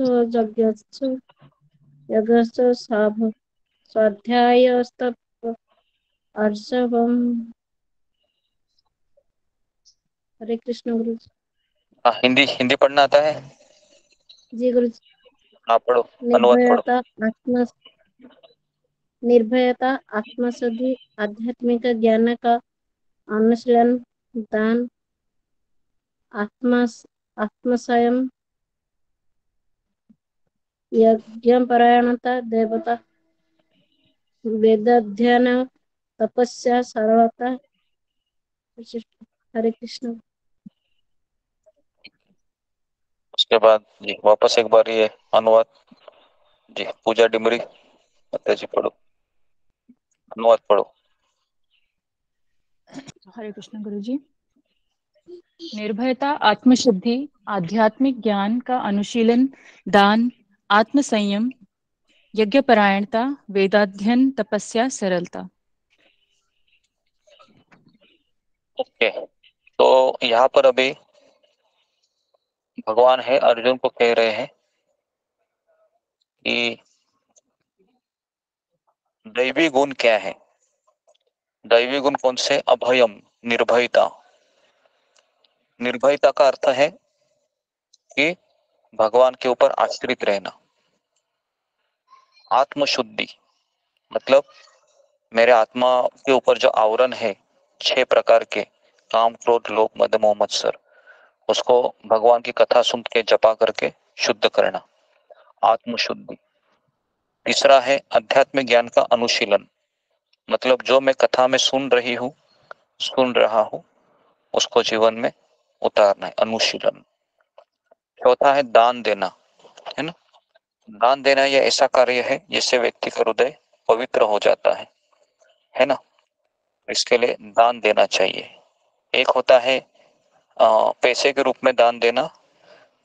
यज्ञश्च स्वाध्यायस्तप अर्षभम। हरे कृष्ण गुरु जी। हिंदी हिंदी पढ़ना आता है? जी गुरु जी। हाँ पढ़ो, अनुवाद पढ़ो। निर्भयता, आत्मशुद्धि, आध्यात्मिक ज्ञान का अनुशीलन, दान, आत्मसंयम, यज्ञपरायणता, देवता, वेदाध्ययन, तपस्या, सरलता। हरे कृष्ण। उसके बाद जी वापस एक बार ये अनुवाद जी पूजा डिमरी माता जी पढ़ो, अनुवाद पढ़ो। हरे कृष्ण गुरु जी। निर्भयता, आत्मशुद्धि, आध्यात्मिक ज्ञान का अनुशीलन, दान, आत्मसंयम, यज्ञपरायणता, वेदाध्ययन, तपस्या, सरलता। ओके, तो यहाँ पर अभी भगवान है अर्जुन को कह रहे हैं कि दैवी गुण क्या है। दैवी गुण कौन से? अभयम, निर्भयता। निर्भयता का अर्थ है कि भगवान के ऊपर आश्रित रहना। आत्मशुद्धि मतलब मेरे आत्मा के ऊपर जो आवरण है 6 प्रकार के, काम, क्रोध, लोभ, मद, मोह, मत्सर, उसको भगवान की कथा सुन के जपा करके शुद्ध करना, आत्मशुद्धि। तीसरा है आध्यात्मिक ज्ञान का अनुशीलन, मतलब जो मैं कथा में सुन रहा हूं उसको जीवन में उतारना है, अनुशीलन। चौथा है दान देना, है ना। दान देना यह ऐसा कार्य है जिससे व्यक्ति का हृदय पवित्र हो जाता है ना। इसके लिए दान देना चाहिए। एक होता है पैसे के रूप में दान देना,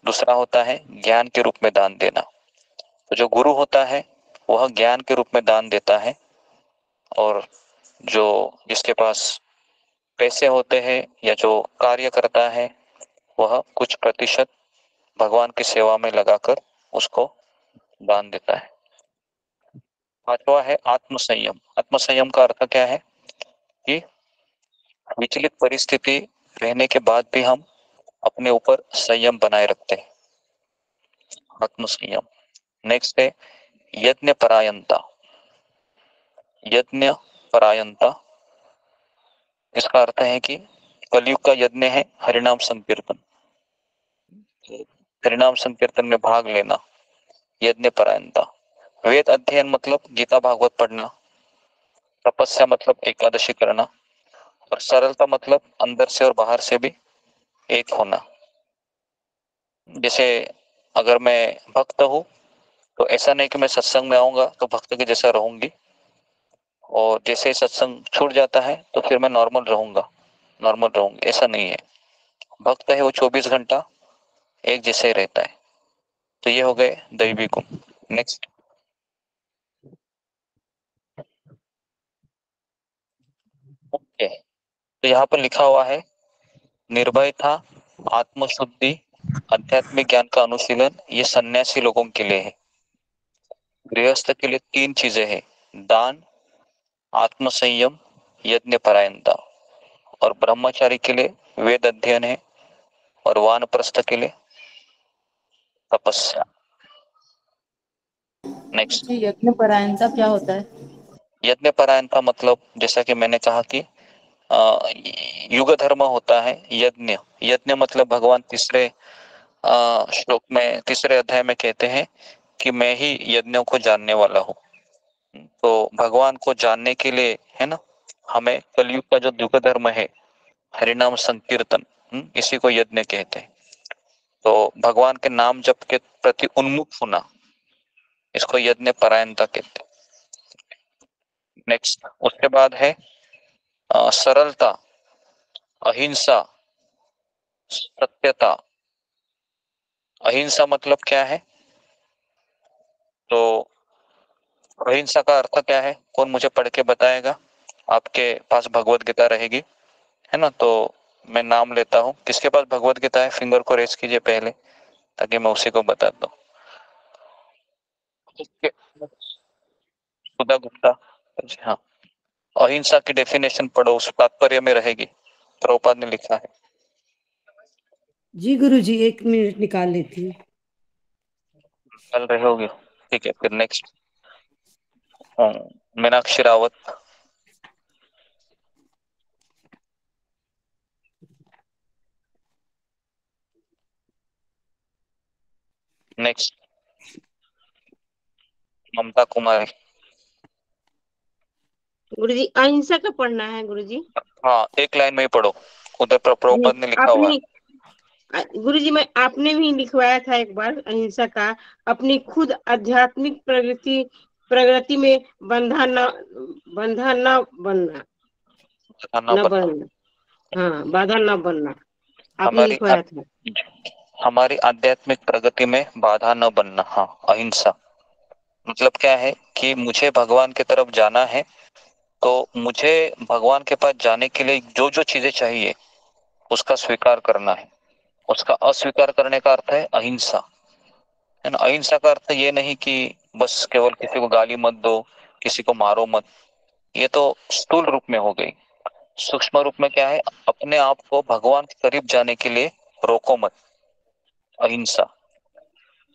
दूसरा होता है ज्ञान के रूप में दान देना। तो जो गुरु होता है वह ज्ञान के रूप में दान देता है, और जो जिसके पास पैसे होते हैं या जो कार्य करता है वह कुछ प्रतिशत भगवान की सेवा में लगाकर उसको दान देता है। पांचवा है आत्मसंयम। आत्मसंयम का अर्थ क्या है कि विचलित परिस्थिति रहने के बाद भी हम अपने ऊपर संयम बनाए रखते हैं, आत्मसंयम। नेक्स्ट है यज्ञ परायणता। यज्ञ परायणता इसका अर्थ है कि कलयुग का यज्ञ है हरिनाम संकीर्तन। हरिनाम संकीर्तन में भाग लेना, यज्ञ परायणता। वेद अध्ययन मतलब गीता भागवत पढ़ना। तपस्या मतलब एकादशी करना। और सरलता मतलब अंदर से और बाहर से भी एक होना। जैसे अगर मैं भक्त हूं तो ऐसा नहीं कि मैं सत्संग में आऊंगा तो भक्त के जैसा रहूंगी, और जैसे ही सत्संग छूट जाता है तो फिर मैं नॉर्मल रहूंगी, ऐसा नहीं है। भक्त है वो 24 घंटा एक जैसे ही रहता है। तो ये हो गए दैवी गुण। नेक्स्ट, ओके, तो यहाँ पर लिखा हुआ है निर्भयता, आत्मशुद्धि, आध्यात्मिक ज्ञान का अनुशीलन, ये सन्यासी लोगों के लिए है। गृहस्थ के लिए 3 चीजें हैं, दान, आत्मसंयम, यज्ञ परायणता। और ब्रह्मचारी के लिए वेद अध्ययन है, और वानप्रस्थ के लिए तपस्या। नेक्स्ट, यज्ञ परायणता क्या होता है? यज्ञ परायणता मतलब जैसा कि मैंने कहा कि युग धर्म होता है यज्ञ। यज्ञ मतलब भगवान तीसरे श्लोक में, तीसरे अध्याय में कहते हैं कि मैं ही यज्ञों को जानने वाला हूँ। तो भगवान को जानने के लिए, है ना, हमें कलयुग का जो युग धर्म है हरिनाम संकीर्तन, इसी को यज्ञ कहते हैं। तो भगवान के नाम जप के प्रति उन्मुख होना, इसको यज्ञ परायणता कहते हैं। नेक्स्ट, उसके बाद है सरलता, अहिंसा, सत्यता। अहिंसा मतलब क्या है? तो अहिंसा का अर्थ क्या है? कौन मुझे पढ़ के बताएगा? आपके पास भगवत गीता रहेगी, है ना, तो मैं नाम लेता हूँ। किसके पास भगवत गीता है फिंगर को रेस कीजिए पहले, ताकि मैं उसी को बता दूं। सुधा गुप्ता जी, हाँ, अहिंसा की डेफिनेशन पढ़ो, उस तात्पर्य में रहेगी, प्रभुपाद ने लिखा है। जी गुरुजी, 1 मिनट निकाल लेती हूँ। चल रहे होगे, ठीक है। फिर नेक्स्ट मीनाक्षी रावत। नेक्स्ट ममता कुमारी। गुरुजी अहिंसा का पढ़ना है गुरुजी। हाँ, एक लाइन में ही पढ़ो, उधर प्रभुपाद ने लिखा हुआ है। गुरुजी मैं आपने भी लिखवाया था एक बार अहिंसा का, अपनी खुद आध्यात्मिक प्रगति में बंधा न बनना, न बनना, हाँ, बाधा न बनना, आपने लिखवाया था। हमारी आध्यात्मिक प्रगति में बाधा न बनना, हाँ, अहिंसा मतलब क्या है कि मुझे भगवान की तरफ जाना है, तो मुझे भगवान के पास जाने के लिए जो जो चीजें चाहिए उसका स्वीकार करना है। उसका अस्वीकार करने का अर्थ है अहिंसा, है ना। अहिंसा का अर्थ ये नहीं कि बस केवल किसी को गाली मत दो, किसी को मारो मत, ये तो स्थूल रूप में हो गई। सूक्ष्म रूप में क्या है, अपने आप को भगवान के करीब जाने के लिए रोको मत, अहिंसा।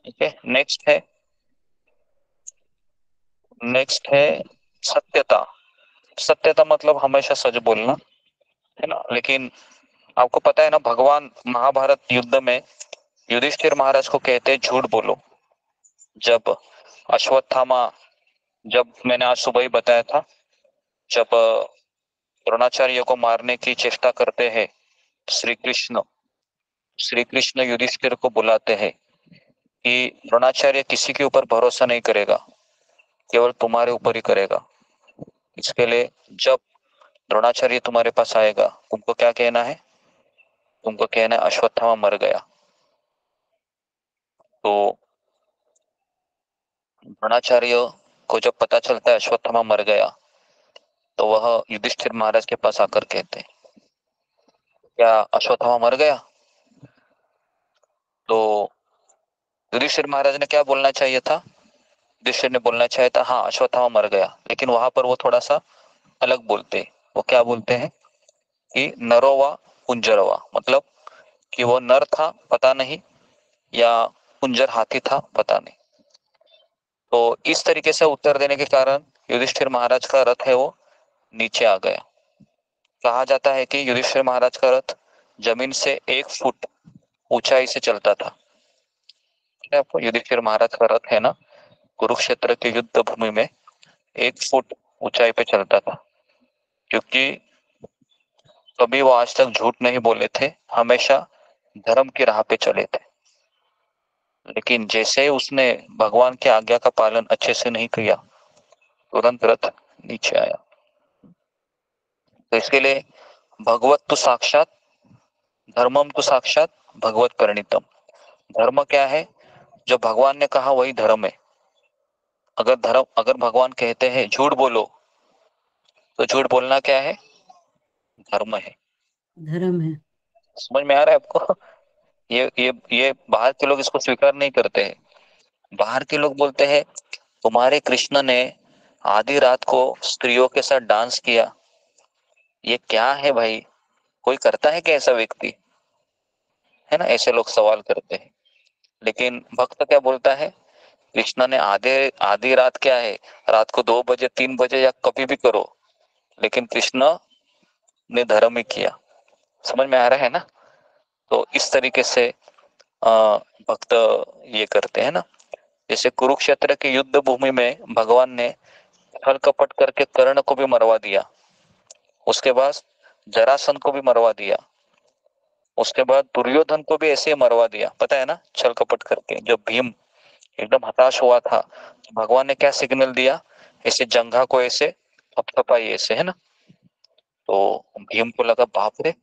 ठीक है, नेक्स्ट है सत्यता। सत्यता मतलब हमेशा सच बोलना, है ना। लेकिन आपको पता है ना, भगवान महाभारत युद्ध में युधिष्ठिर महाराज को कहते हैं झूठ बोलो। जब अश्वत्थामा, जब मैंने आज सुबह ही बताया था, जब द्रोणाचार्य को मारने की चेष्टा करते हैं श्री कृष्ण युधिष्ठिर को बुलाते हैं कि द्रोणाचार्य किसी के ऊपर भरोसा नहीं करेगा, केवल तुम्हारे ऊपर ही करेगा। इसके लिए जब द्रोणाचार्य तुम्हारे पास आएगा, तुमको क्या कहना है, तुमको कहना है अश्वत्थामा मर गया। तो द्रोणाचार्य को जब पता चलता है अश्वत्थामा मर गया, तो वह युधिष्ठिर महाराज के पास आकर कहते हैं, क्या अश्वत्थामा मर गया? तो युधिष्ठिर महाराज ने क्या बोलना चाहिए था? युधिष्ठिर ने बोलना चाहिए था, हाँ अश्वत्थामा मर गया। लेकिन वहां पर वो थोड़ा सा अलग बोलते, वो क्या बोलते हैं कि नरोवा कुंजरवा, मतलब कि वो नर था पता नहीं, या कुंजर हाथी था पता नहीं। तो इस तरीके से उत्तर देने के कारण युधिष्ठिर महाराज का रथ है वो नीचे आ गया। कहा जाता है कि युधिष्ठिर महाराज का रथ जमीन से 1 फुट ऊंचाई से चलता था। आपको युधिष्ठिर महाराज का रथ है ना, कुरुक्षेत्र के युद्ध भूमि में 1 फुट ऊंचाई पे चलता था, क्योंकि कभी वो आज तक झूठ नहीं बोले थे, हमेशा धर्म की राह पे चले थे। लेकिन जैसे ही उसने भगवान की आज्ञा का पालन अच्छे से नहीं किया, तुरंत रथ नीचे आया। तो इसके लिए भगवत तो साक्षात, धर्मम तो साक्षात भगवत परिणीतम। धर्म क्या है? जो भगवान ने कहा वही धर्म है। अगर भगवान कहते हैं झूठ बोलो, तो झूठ बोलना क्या है? धर्म है, धर्म है। समझ में आ रहा है आपको? ये बाहर के लोग इसको स्वीकार नहीं करते हैं। बाहर के लोग बोलते हैं तुम्हारे कृष्ण ने आधी रात को स्त्रियों के साथ डांस किया, ये क्या है भाई? कोई करता है क्या ऐसा व्यक्ति? है ना, ऐसे लोग सवाल करते हैं। लेकिन भक्त क्या बोलता है? कृष्ण ने आधी रात क्या है, रात को 2 बजे 3 बजे या कभी भी करो, लेकिन कृष्ण ने धर्म ही किया। समझ में आ रहा है ना? तो इस तरीके से भक्त ये करते हैं ना। जैसे कुरुक्षेत्र के युद्ध भूमि में भगवान ने छल कपट करके कर्ण को भी मरवा दिया, उसके बाद जरासंध को भी मरवा दिया, उसके बाद दुर्योधन को भी ऐसे ही मरवा दिया, पता है ना, छल कपट करके। जब भीम एकदम हताश हुआ था, तो भगवान ने क्या सिग्नल दिया? ऐसे जंघा को ऐसे थपथपाई ऐसे, है ना। तो भीम को लगा बाप रे,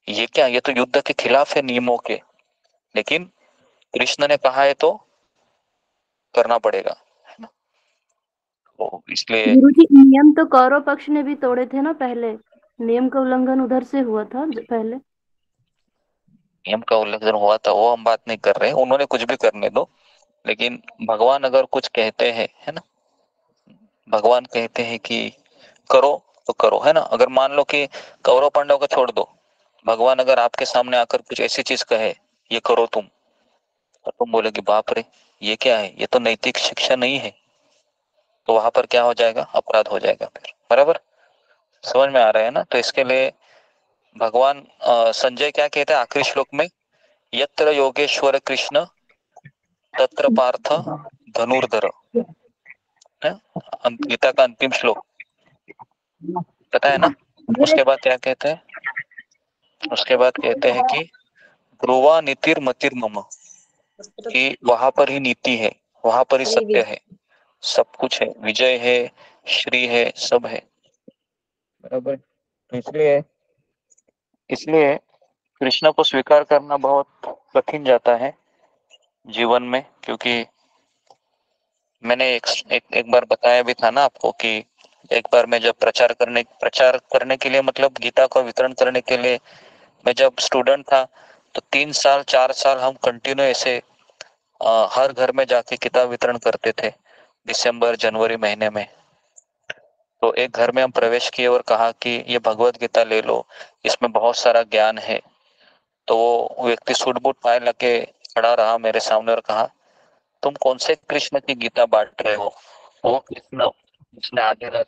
ये क्या, ये तो युद्ध के खिलाफ है नियमों के, लेकिन कृष्ण ने कहा है तो करना पड़ेगा, है ना। तो इसलिए गुरुजी नियम तो कौरव पक्ष ने भी तोड़े थे ना पहले, नियम का उल्लंघन उधर से हुआ था पहले। नियम का उल्लंघन हुआ था वो हम बात नहीं कर रहे, उन्होंने कुछ भी करने दो, लेकिन भगवान अगर कुछ कहते हैं, है ना, भगवान कहते हैं कि करो तो करो, है ना। अगर मान लो कि कौरव पांडव को छोड़ दो, भगवान अगर आपके सामने आकर कुछ ऐसी चीज कहे ये करो तुम, तो तुम बोलोगे बाप रे ये क्या है, ये तो नैतिक शिक्षा नहीं है, तो वहां पर क्या हो जाएगा, अपराध हो जाएगा फिर। बराबर समझ में आ रहा है ना। तो इसके लिए भगवान संजय क्या कहते हैं आखिरी श्लोक में, यत्र योगेश्वर कृष्ण तत्र पार्थ धनुर्धर, गीता का अंतिम श्लोक पता है ना। उसके बाद क्या कहते हैं, उसके बाद कहते हैं कि ध्रुवा नीतिर मतिर मम, कि वहां पर ही नीति है, वहां पर ही सत्य है, सब कुछ है, विजय है, श्री है, सब है। बराबर। तो इसलिए इसलिए कृष्ण को स्वीकार करना बहुत कठिन जाता है जीवन में, क्योंकि मैंने एक बार बताया भी था ना आपको कि एक बार मैं जब प्रचार करने के लिए, मतलब गीता को वितरण करने के लिए मैं जब स्टूडेंट था, तो 3 साल 4 साल हम कंटिन्यू ऐसे हर घर में जाके किताब वितरण करते थे दिसंबर जनवरी महीने में। तो एक घर में हम प्रवेश किए और कहा कि ये भगवत गीता ले लो, इसमें बहुत सारा ज्ञान है। तो वो व्यक्ति सूट बूट पाए लगे खड़ा रहा मेरे सामने और कहा तुम कौन से कृष्ण की गीता बांट रहे हो, वो कृष्ण जिसने आगे रात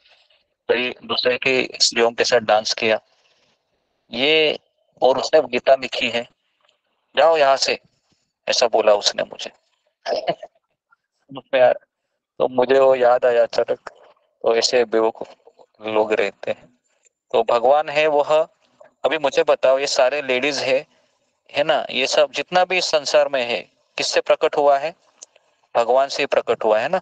कई दूसरे के स्त्रियों के साथ डांस किया, ये और उसने गीता लिखी है, जाओ यहाँ से, ऐसा बोला उसने मुझे। यार तो मुझे वो याद आया अचानक, तो ऐसे बेवकूफ लोग रहते हैं। तो भगवान है वह, अभी मुझे बताओ ये सारे लेडीज है ना, ये सब जितना भी इस संसार में है किससे प्रकट हुआ है, भगवान से प्रकट हुआ है ना।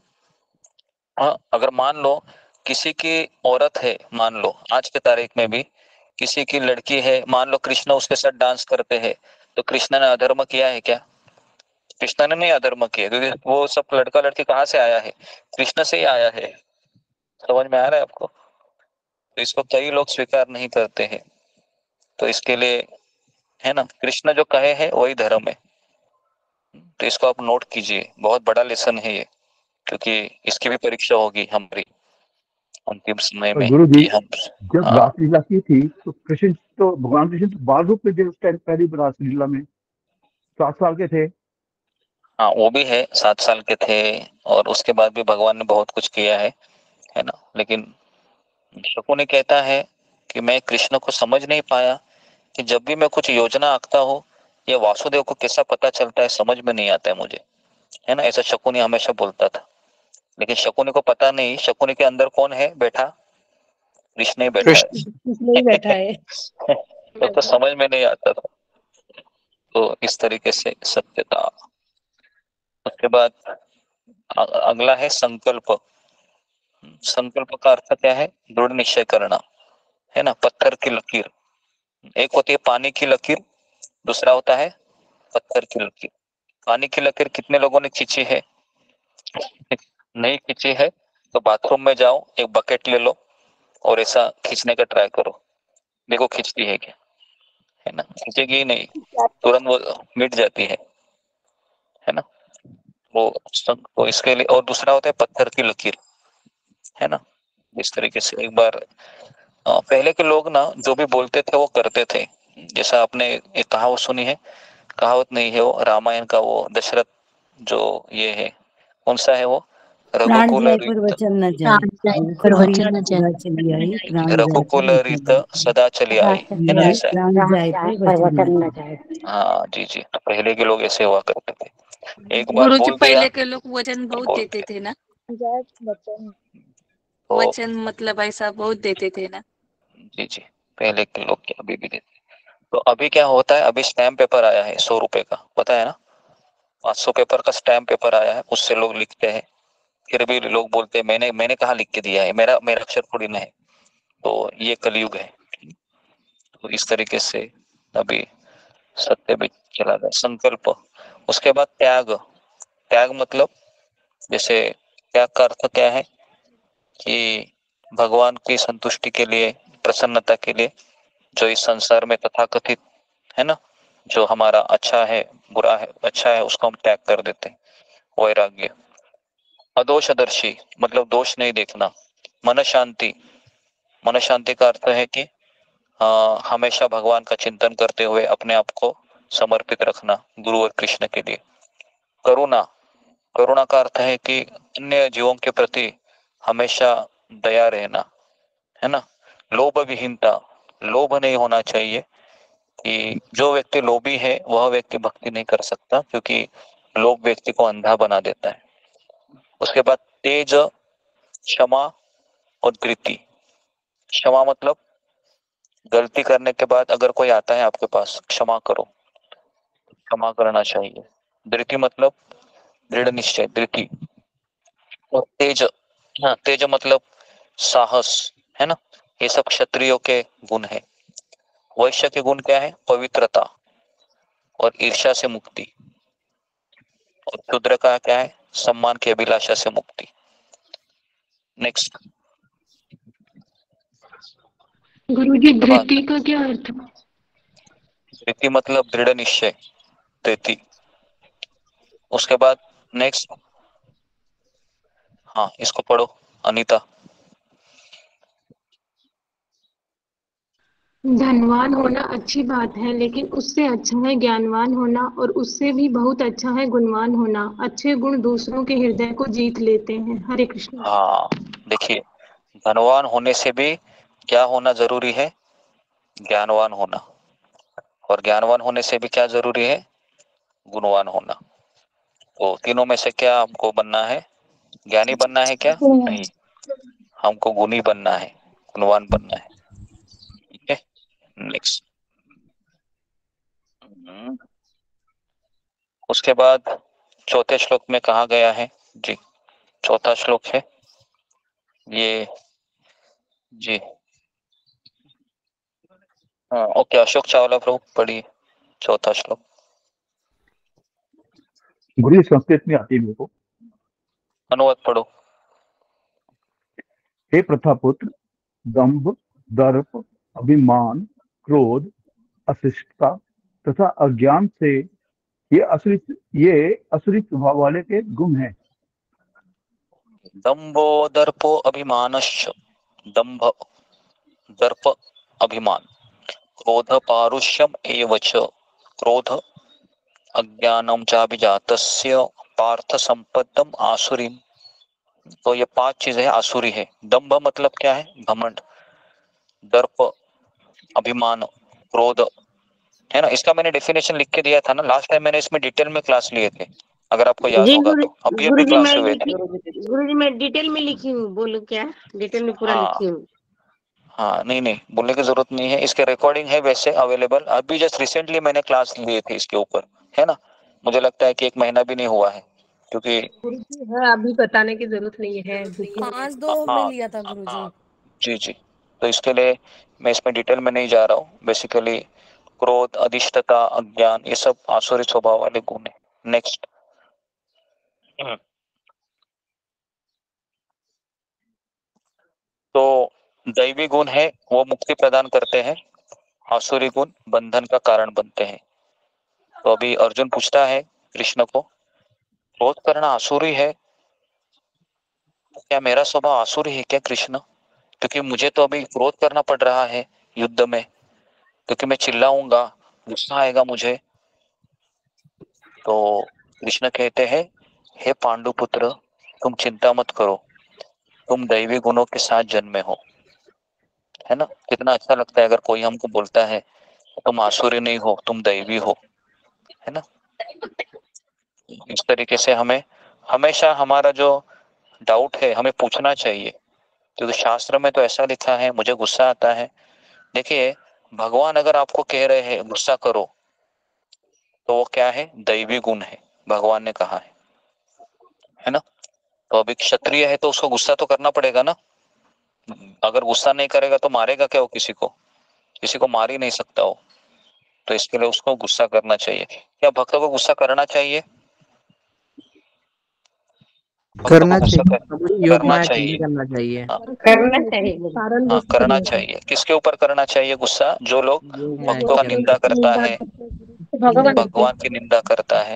हाँ, अगर मान लो किसी की औरत है, मान लो आज के तारीख में भी किसी की लड़की है, मान लो कृष्ण उसके साथ डांस करते हैं, तो कृष्ण ने अधर्म किया है क्या? कृष्ण ने नहीं अधर्म किया, क्योंकि वो सब लड़का लड़की कहाँ से आया है, कृष्ण से ही आया है। समझ में आ रहा है आपको? तो इसको कई लोग स्वीकार नहीं करते हैं, तो इसके लिए है ना, कृष्ण जो कहे हैं वही धर्म है। तो इसको आप नोट कीजिए, बहुत बड़ा लेसन है ये, क्योंकि इसकी भी परीक्षा होगी हमारी अंतिम समय में गुरु जी, कि हम जब रासलीला की थी तो कृष्ण तो भगवान कृष्ण तो बाल रूप में थे उस टाइम, पहली रासलीला में 7 साल के थे। हाँ वो भी है, 7 साल के थे, और उसके बाद भी भगवान ने बहुत कुछ किया है ना। लेकिन शकुनी कहता है कि मैं कृष्ण को समझ नहीं पाया कि जब भी मैं कुछ योजना आंकता हूँ, ये वासुदेव को कैसा पता चलता है समझ में नहीं आता है मुझे, है ना। ऐसा शकुनी हमेशा बोलता था, लेकिन शकुनी को पता नहीं शकुनी के अंदर कौन है बैठा, कृष्ण ही बैठा है। नहीं बैठा है। तो समझ में नहीं आता था। तो इस तरीके से सत्यता। उसके बाद अगला है संकल्प। संकल्प का अर्थ क्या है, दृढ़ निश्चय करना, है ना। पत्थर की लकीर, एक होती है पानी की लकीर, दूसरा होता है पत्थर की लकीर। पानी की लकीर कितने लोगों ने खींची है? नहीं खींची है तो बाथरूम में जाओ, एक बकेट ले लो और ऐसा खींचने का ट्राई करो, देखो खींचती है क्या, है ना। खींचेगी ही नहीं, तुरंत वो मिट जाती है ना। वो इसके लिए। और दूसरा होता है पत्थर की लकीर, है ना। इस तरीके से एक बार पहले के लोग ना जो भी बोलते थे वो करते थे। जैसा आपने एक कहावत सुनी है, कहावत नहीं है वो, रामायण का वो दशरथ जो ये है, कौन सा है वो, प्राण रघुकुल जाए पर रीत, वचन न जाए, रघुकुल रीत सदा चली आई, प्राण जाए रघुकुल पर रीत वचन सदा चली आई, है ना, ऐसा है। प्राण जाए पर वचन न जाए। हाँ जी जी, तो पहले के लोग ऐसे हुआ करते थे, एक बार गुरुजी बोल दिया पहले के लोग वचन बहुत बोल देते थे ना, तो वचन मतलब ऐसा बहुत देते थे ना। जी जी, पहले के लोग क्या अभी भी देते। तो अभी क्या होता है, अभी स्टैम्प पेपर आया है 100 रुपए का, पता है ना, 500 पेपर का स्टैम्प पेपर आया है, उससे लोग लिखते हैं। फिर भी लोग बोलते हैं मैंने मैंने कहाँ लिख के दिया है, मेरा मेरा अक्षर थोड़ी ना है। तो ये कलयुग है। तो इस तरीके से अभी सत्य भी चला गया। संकल्प, उसके बाद त्याग। त्याग मतलब जैसे त्याग का अर्थ क्या है कि भगवान की संतुष्टि के लिए, प्रसन्नता के लिए जो इस संसार में तथाकथित है ना, जो हमारा अच्छा है बुरा है, अच्छा है उसको हम त्याग कर देते हैं, वैराग्य। अदोषदर्शी मतलब दोष नहीं देखना। मन शांति, मन शांति का अर्थ है कि हमेशा भगवान का चिंतन करते हुए अपने आप को समर्पित रखना गुरु और कृष्ण के लिए। करुणा, करुणा का अर्थ है कि अन्य जीवों के प्रति हमेशा दया रहना, है ना। लोभ विहीनता, लोभ नहीं होना चाहिए कि जो व्यक्ति लोभी है वह व्यक्ति भक्ति नहीं कर सकता, क्योंकि लोभ व्यक्ति को अंधा बना देता है। उसके बाद तेज, क्षमा और धृति। क्षमा मतलब गलती करने के बाद अगर कोई आता है आपके पास, क्षमा करो, क्षमा करना चाहिए। धृति मतलब दृढ़ निश्चय, धृति। और तेज, हाँ तेज मतलब साहस, है ना। ये सब क्षत्रियों के गुण है। वैश्य के गुण क्या है? पवित्रता और ईर्ष्या से मुक्ति। और शूद्र का क्या है? सम्मान की अभिलाषा से मुक्ति। नेक्स्ट। गुरुजी धृति का क्या अर्थ है? धृति मतलब दृढ़ निश्चय, धृति। उसके बाद नेक्स्ट, हाँ इसको पढ़ो अनीता। धनवान होना अच्छी बात है, लेकिन उससे अच्छा है ज्ञानवान होना, और उससे भी बहुत अच्छा है गुणवान होना। अच्छे गुण दूसरों के हृदय को जीत लेते हैं। हरे कृष्ण। हाँ देखिए, धनवान होने से भी क्या होना जरूरी है? ज्ञानवान होना। और ज्ञानवान होने से भी क्या जरूरी है? गुणवान होना। तो तीनों में से क्या हमको बनना है? ज्ञानी बनना है क्या? नहीं, हमको गुणी बनना है, गुणवान बनना है। ठीक है, नेक्स्ट। उसके बाद चौथे श्लोक में कहा गया है जी, चौथा श्लोक है ये जी। हाँ ओके, अशोक चावला प्रभु पढ़िए चौथा श्लोक। गुरु संस्कृत में आती है मेरे को। अनुवाद पढ़ो। हे प्रथापुत्र, दंभ, दर्प, अभिमान, क्रोध, अशिष्टता तथा अज्ञान से ये असुरी स्वभाव वाले के गुण हैं। दंभो दर्पो अभिमानश्च, दंभ दर्प अभिमान, क्रोध पारुष्यम एवच, क्रोध अज्ञानम चाभिजातस्य पार्थ संपदम आसुरीम। तो ये 5 चीजें आसुरी है। दंभ मतलब क्या है? घमंड। दर्प, अभिमान, क्रोध, है ना। इसका मैंने डेफिनेशन लिख के दिया था ना लास्ट टाइम, मैंने इसमें डिटेल में क्लास लिए थे, अगर आपको याद होगा तो। अभी अभी क्लास हुए थे। गुरुजी मैं डिटेल में लिखी हूँ, बोलो क्या? डिटेल में पूरा लिखी हूँ। हाँ नहीं बोलने की जरूरत नहीं है, इसके रिकॉर्डिंग है वैसे अवेलेबल। अभी जस्ट रिसेंटली मैंने क्लास लिए थे इसके ऊपर, है ना। मुझे लगता है कि 1 महीना भी नहीं हुआ है, क्योंकि है अभी बताने की जरूरत नहीं है। 5-2 में लिया था गुरुजी। जी। तो इसके लिए मैं इसमें डिटेल में नहीं जा रहा हूँ। बेसिकली क्रोध, अधिष्ठता, अज्ञान, ये सब आसुरी स्वभाव वाले गुण है। नेक्स्ट। तो दैवी गुण है वो मुक्ति प्रदान करते हैं, आसुरी गुण बंधन का कारण बनते हैं। तो अभी अर्जुन पूछता है कृष्ण को, क्रोध करना आसुरी है, क्या मेरा स्वभाव आसुरी है क्या कृष्ण? क्योंकि मुझे तो अभी क्रोध करना पड़ रहा है युद्ध में, क्योंकि मैं चिल्लाऊंगा, गुस्सा आएगा मुझे। तो कृष्ण कहते हैं, हे पांडुपुत्र, तुम चिंता मत करो, तुम दैवी गुणों के साथ जन्मे हो, है ना। कितना अच्छा लगता है अगर कोई हमको बोलता है तुम आसुरी नहीं हो, तुम दैवी हो, है ना। इस तरीके से हमें हमेशा हमारा जो डाउट है हमें पूछना चाहिए, क्योंकि शास्त्र में तो ऐसा लिखा है, मुझे गुस्सा आता है। देखिए, भगवान अगर आपको कह रहे हैं गुस्सा करो, तो वो क्या है? दैवी गुण है, भगवान ने कहा है ना। तो अभी क्षत्रिय है तो उसको गुस्सा तो करना पड़ेगा ना। अगर गुस्सा नहीं करेगा तो मारेगा क्या वो? किसी को मार ही नहीं सकता वो। तो इसके लिए उसको गुस्सा करना चाहिए। क्या भक्तों को गुस्सा करना चाहिए? करना चाहिए, करना चाहिए, करना चाहिए, करना चाहिए। किसके ऊपर करना चाहिए गुस्सा? जो लोग भक्तों का निंदा करता है, भगवान की निंदा करता है,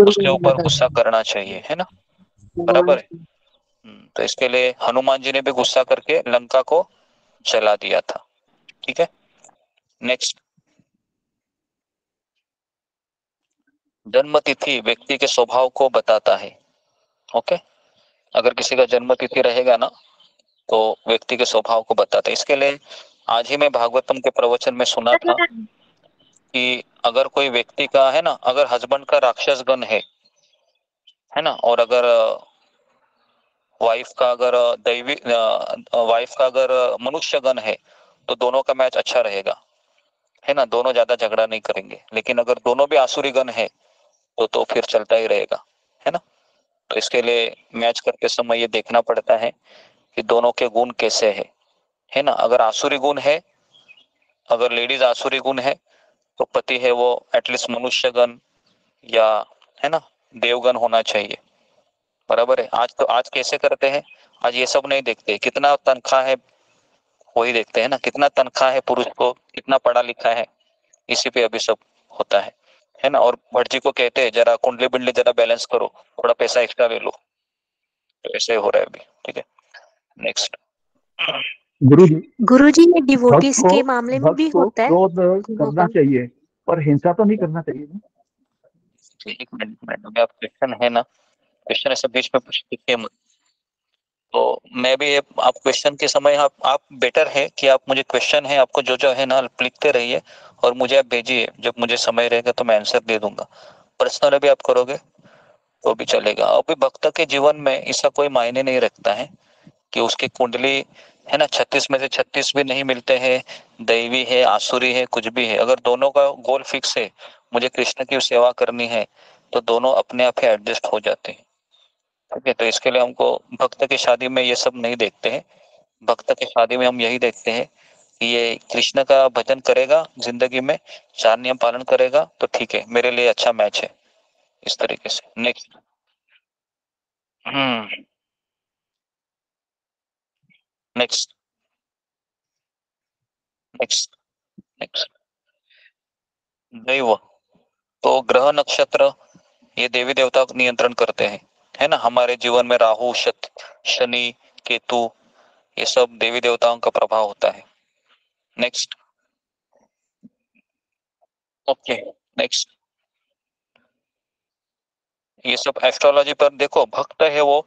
उसके ऊपर गुस्सा करना चाहिए, है ना, बराबर है। तो इसके लिए हनुमान जी ने भी गुस्सा करके लंका को जला दिया था। ठीक है, नेक्स्ट। जन्म तिथि व्यक्ति के स्वभाव को बताता है। ओके, अगर किसी का जन्म तिथि रहेगा ना तो व्यक्ति के स्वभाव को बताता है। इसके लिए आज ही मैं भागवतम के प्रवचन में सुना था कि अगर कोई व्यक्ति का है ना, अगर हस्बैंड का राक्षस गण है ना, और अगर वाइफ का अगर दैवी वाइफ का अगर मनुष्य गण है तो दोनों का मैच अच्छा रहेगा, है ना, दोनों ज्यादा झगड़ा नहीं करेंगे। लेकिन अगर दोनों भी आसुरी गण है तो फिर चलता ही रहेगा, है ना। तो इसके लिए मैच करते समय ये देखना पड़ता है कि दोनों के गुण कैसे है ना। अगर आसुरी गुण है, अगर लेडीज आसुरी गुण है तो पति है वो एटलीस्ट मनुष्य गण या है ना देवगण होना चाहिए, बराबर है। आज कैसे करते हैं, आज ये सब नहीं देखते कितना तनख्वाह है, वही देखते हैं ना, कितना तनख्वाह है पुरुष को, कितना पढ़ा लिखा है, इसी पे अभी सब होता है ना। और भट्ट जी को कहते हैं जरा कुंडली बिंडली जरा बैलेंस करो, थोड़ा पैसा एक्स्ट्रा ले लो, तो ऐसे हो रहा है अभी। ठीक है, नेक्स्ट। गुरुजी ये डिवोटीज भक्त के मामले में भक्त भी को होता है। क्रोध करना चाहिए पर हिंसा तो नहीं करना चाहिए ना। एक मिनट अभी आप क्वेश्चन है ना, क्वेश्चन ऐसे बीच में पूछिए मत। तो मैं भी आप क्वेश्चन के समय आप बेटर है कि आप मुझे क्वेश्चन है आपको जो है ना लिखते रहिए और मुझे आप भेजिए, जब मुझे समय रहेगा तो मैं आंसर दे दूंगा। पर्सनल भी आप करोगे तो भी चलेगा। अभी भक्त के जीवन में इसका कोई मायने नहीं रखता है कि उसकी कुंडली है ना 36 में से 36 भी नहीं मिलते हैं, दैवी है आसुरी है कुछ भी है, अगर दोनों का गोल फिक्स है मुझे कृष्ण की सेवा करनी है तो दोनों अपने आप ही एडजस्ट हो जाते हैं। ठीक है, तो इसके लिए हमको भक्त की शादी में ये सब नहीं देखते हैं। भक्त की शादी में हम यही देखते हैं कि ये कृष्ण का भजन करेगा जिंदगी में, 4 नियम पालन करेगा तो ठीक है, मेरे लिए अच्छा मैच है, इस तरीके से। नेक्स्ट। Next next next. दैव तो ग्रह नक्षत्र ये देवी देवता नियंत्रण करते हैं, है ना। हमारे जीवन में राहु शनि केतु ये सब देवी देवताओं का प्रभाव होता है। नेक्स्ट। Okay, next. ये सब एस्ट्रोलॉजी पर देखो, भक्त है वो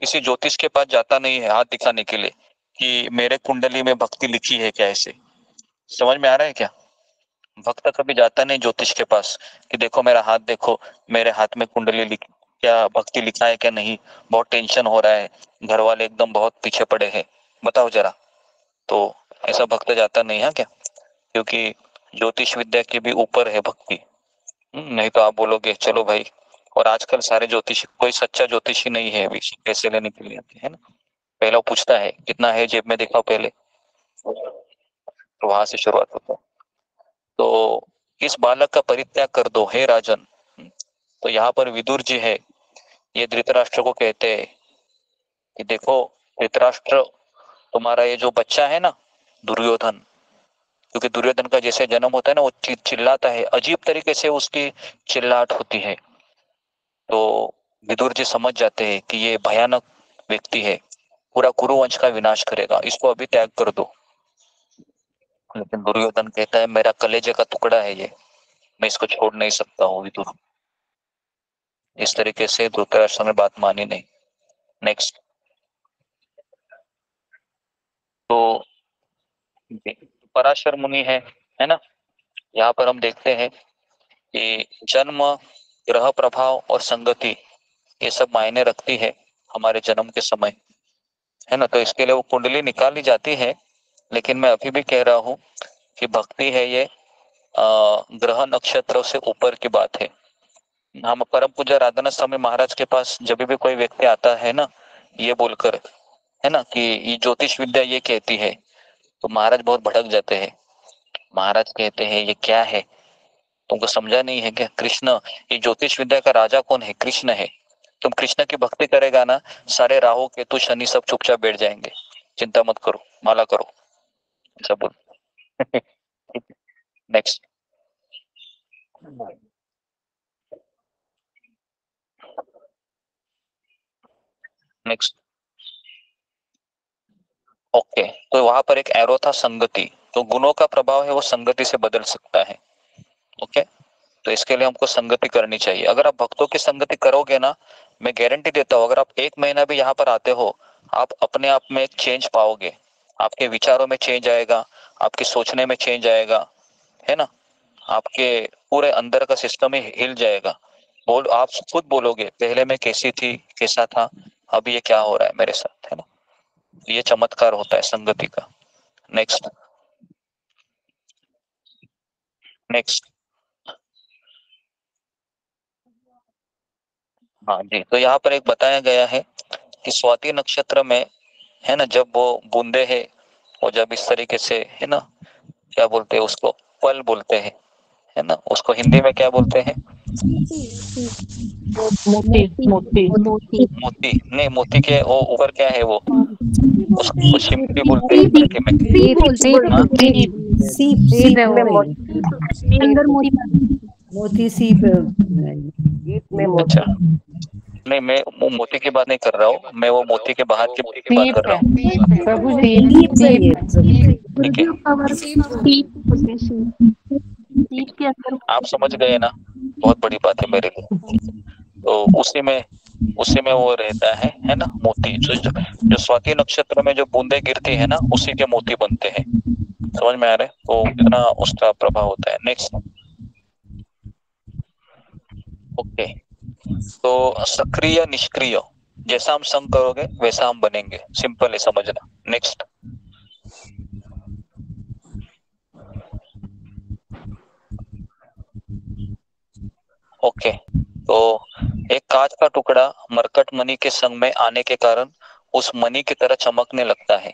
किसी ज्योतिष के पास जाता नहीं है हाथ दिखाने के लिए कि मेरे कुंडली में भक्ति लिखी है क्या, ऐसे समझ में आ रहा है क्या। भक्त कभी जाता नहीं ज्योतिष के पास कि देखो मेरा हाथ देखो, मेरे हाथ में कुंडली क्या भक्ति लिखा है क्या नहीं, बहुत टेंशन हो रहा है, घर वाले एकदम बहुत पीछे पड़े हैं, बताओ जरा। तो ऐसा भक्त जाता नहीं है क्या, क्योंकि ज्योतिष विद्या के भी ऊपर है भक्ति। नहीं तो आप बोलोगे चलो भाई, और आजकल सारे ज्योतिषी, कोई सच्चा ज्योतिषी नहीं है अभी, पैसे लेने के लिए आते हैं ना। पहला वो पूछता है कितना है जेब में दिखाओ पहले, तो वहां से शुरुआत होता है। तो इस बालक का परित्याग कर दो हे राजन। तो यहाँ पर विदुर जी है, ये धृतराष्ट्र को कहते हैं कि देखो धृतराष्ट्र, तुम्हारा ये जो बच्चा है ना दुर्योधन, क्योंकि दुर्योधन का जैसे जन्म होता है ना वो चिल्लाता है, अजीब तरीके से उसकी चिल्लाहट होती है। तो विदुर जी समझ जाते हैं कि ये भयानक व्यक्ति है, पूरा कुरुवंश का विनाश करेगा, इसको अभी त्याग कर दो। लेकिन दुर्योधन कहता है मेरा कलेजे का टुकड़ा है ये, मैं इसको छोड़ नहीं सकता हूँ विदुर। इस तरीके से धृतराष्ट्र ने बात मानी नहीं। नेक्स्ट। तो पराशर मुनि है ना, यहाँ पर हम देखते हैं कि जन्म, ग्रह प्रभाव और संगति ये सब मायने रखती है हमारे जन्म के समय, है ना। तो इसके लिए वो कुंडली निकाली जाती है, लेकिन मैं अभी भी कह रहा हूँ कि भक्ति है ये ग्रह नक्षत्रों से ऊपर की बात है। हम परम पूज्य राधानाथ स्वामी महाराज के पास जब भी कोई व्यक्ति आता है ना ये बोलकर, है ना, कि ये ज्योतिष विद्या ये कहती है, तो महाराज बहुत भड़क जाते हैं। महाराज कहते हैं ये क्या है, तुमको समझा नहीं है क्या, कृष्ण, ये ज्योतिष विद्या का राजा कौन है, कृष्ण है। तुम कृष्ण की भक्ति करेगा ना, सारे राहु केतु शनि सब चुपचाप बैठ जाएंगे, चिंता मत करो, माला करो, ऐसा बोल। नेक्स्ट। नेक्स्ट। ओके, तो वहां पर एक एरो था संगति, तो गुणों का प्रभाव है वो संगति से बदल सकता है। ओके, तो इसके लिए हमको संगति करनी चाहिए। अगर आप भक्तों की संगति करोगे ना, मैं गारंटी देता हूँ, अगर आप 1 महीना भी यहाँ पर आते हो, आप अपने आप में एक चेंज पाओगे। आपके विचारों में चेंज आएगा, आपके सोचने में चेंज आएगा, है ना, आपके पूरे अंदर का सिस्टम ही हिल जाएगा। आप खुद बोलोगे पहले मैं कैसी थी, कैसा था, अभी ये क्या हो रहा है मेरे साथ, है ना। ये चमत्कार होता है संगति का। नेक्स्ट। हाँ जी, तो यहाँ पर एक बताया गया है कि स्वाति नक्षत्र में, है ना, जब वो बूंदे है, वो जब इस तरीके से, है ना, क्या बोलते हैं उसको, पल बोलते हैं, है ना, उसको हिंदी में क्या बोलते हैं? मोती मोती मोती नहीं, मोती के वो ऊपर क्या है, वो उसको शिमली बोलते हैं हिंदी में। हाँ? मोती सीप। अच्छा, नहीं, मैं वो मोती की बात नहीं कर रहा हूँ, मैं वो मोती के बाहर की बात कर रहा हूँ। आप समझ गए ना, बहुत बड़ी बात है मेरे लिए। तो उसी में वो रहता है ना, मोती। जो स्वाति नक्षत्र में जो बूंदे गिरती है ना, उसी के मोती बनते हैं। समझ में आ रहा है? तो इतना उसका प्रभाव होता है। नेक्स्ट। ओके, तो सक्रिय निष्क्रिय, जैसा हम संग करोगे वैसा हम बनेंगे, सिंपल है समझना। नेक्स्ट। ओके, तो एक कांच का टुकड़ा मरकट मणि के संग में आने के कारण उस मणि की तरह चमकने लगता है,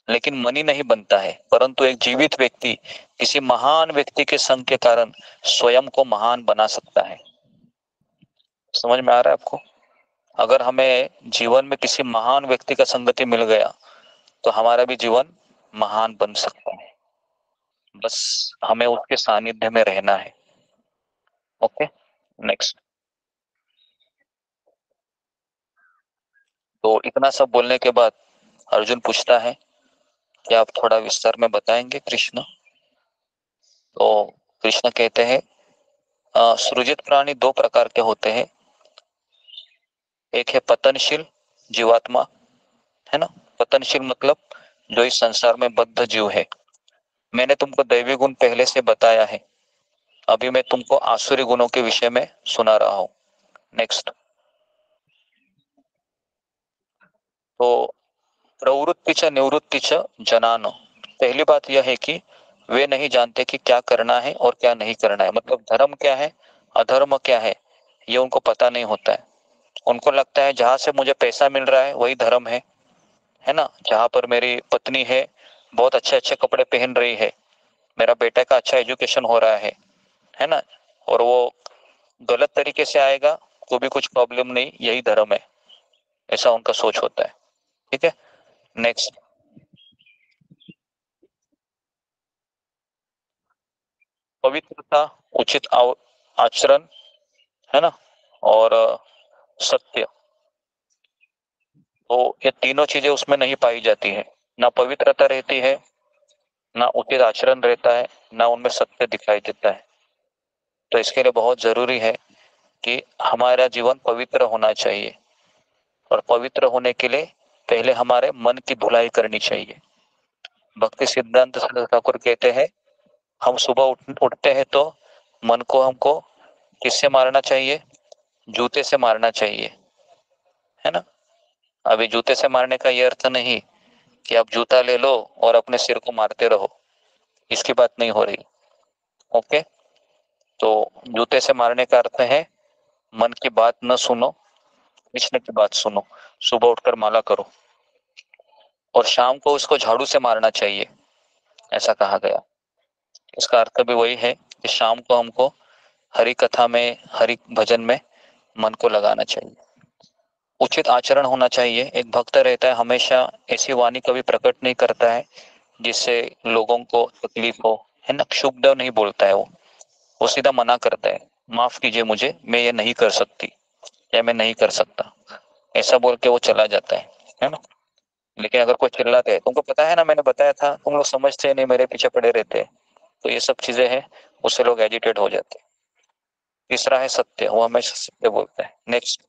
लेकिन मणि नहीं बनता है, परंतु एक जीवित व्यक्ति किसी महान व्यक्ति के संग के कारण स्वयं को महान बना सकता है। समझ में आ रहा है आपको? अगर हमें जीवन में किसी महान व्यक्ति का संगति मिल गया तो हमारा भी जीवन महान बन सकता है, बस हमें उसके सानिध्य में रहना है। Okay, next. तो इतना सब बोलने के बाद अर्जुन पूछता है कि आप थोड़ा विस्तार में बताएंगे कृष्ण? तो कृष्ण कहते हैं सृजित प्राणी 2 प्रकार के होते हैं, एक है पतनशील जीवात्मा, है ना। पतनशील मतलब जो इस संसार में बद्ध जीव है। मैंने तुमको दैवी गुण पहले से बताया है, अभी मैं तुमको आसुरी गुणों के विषय में सुना रहा हूं। नेक्स्ट। तो प्रवृत्ति च निवृत्ति च जनानो, पहली बात यह है कि वे नहीं जानते कि क्या करना है और क्या नहीं करना है, मतलब धर्म क्या है, अधर्म क्या है, ये उनको पता नहीं होता है। उनको लगता है जहां से मुझे पैसा मिल रहा है वही धर्म है ना। जहां पर मेरी पत्नी है, बहुत अच्छे अच्छे कपड़े पहन रही है, मेरा बेटा का अच्छा एजुकेशन हो रहा है ना, और वो गलत तरीके से आएगा तो भी कुछ प्रॉब्लम नहीं, यही धर्म है, ऐसा उनका सोच होता है। ठीक है, नेक्स्ट। पवित्रता, उचित आचरण, है ना, और सत्य, तो ये तीनों चीजें उसमें नहीं पाई जाती है। ना पवित्रता रहती है, ना उचित आचरण रहता है, ना उनमें सत्य दिखाई देता है। तो इसके लिए बहुत जरूरी है कि हमारा जीवन पवित्र होना चाहिए, और पवित्र होने के लिए पहले हमारे मन की धुलाई करनी चाहिए। भक्ति सिद्धांत ठाकुर कहते हैं हम सुबह उठते हैं तो मन को हमको किससे मारना चाहिए? जूते से मारना चाहिए, है ना। अभी जूते से मारने का ये अर्थ नहीं कि आप जूता ले लो और अपने सिर को मारते रहो, इसकी बात नहीं हो रही। ओके, तो जूते से मारने का अर्थ है मन की बात न सुनो, कृष्ण की बात सुनो। सुबह उठकर माला करो, और शाम को उसको झाड़ू से मारना चाहिए, ऐसा कहा गया। इसका अर्थ भी वही है कि शाम को हमको हरि कथा में, हरि भजन में मन को लगाना चाहिए। उचित आचरण होना चाहिए। एक भक्त रहता है हमेशा ऐसी वाणी कभी प्रकट नहीं करता है जिससे लोगों को तकलीफ हो, है ना। शुभ नहीं बोलता है वो, वो सीधा मना करता है, माफ कीजिए मुझे, मैं ये नहीं कर सकती या मैं नहीं कर सकता, ऐसा बोल के वो चला जाता है ना। लेकिन अगर कोई चिल्लाते है, तुमको पता है ना, मैंने बताया था, तुम लोग समझते नहीं, मेरे पीछे पड़े रहते हैं, तो ये सब चीजें हैं, उससे लोग एजिटेट हो जाते हैं। तीसरा है सत्य, वो हमेशा सत्य बोलता है। नेक्स्ट,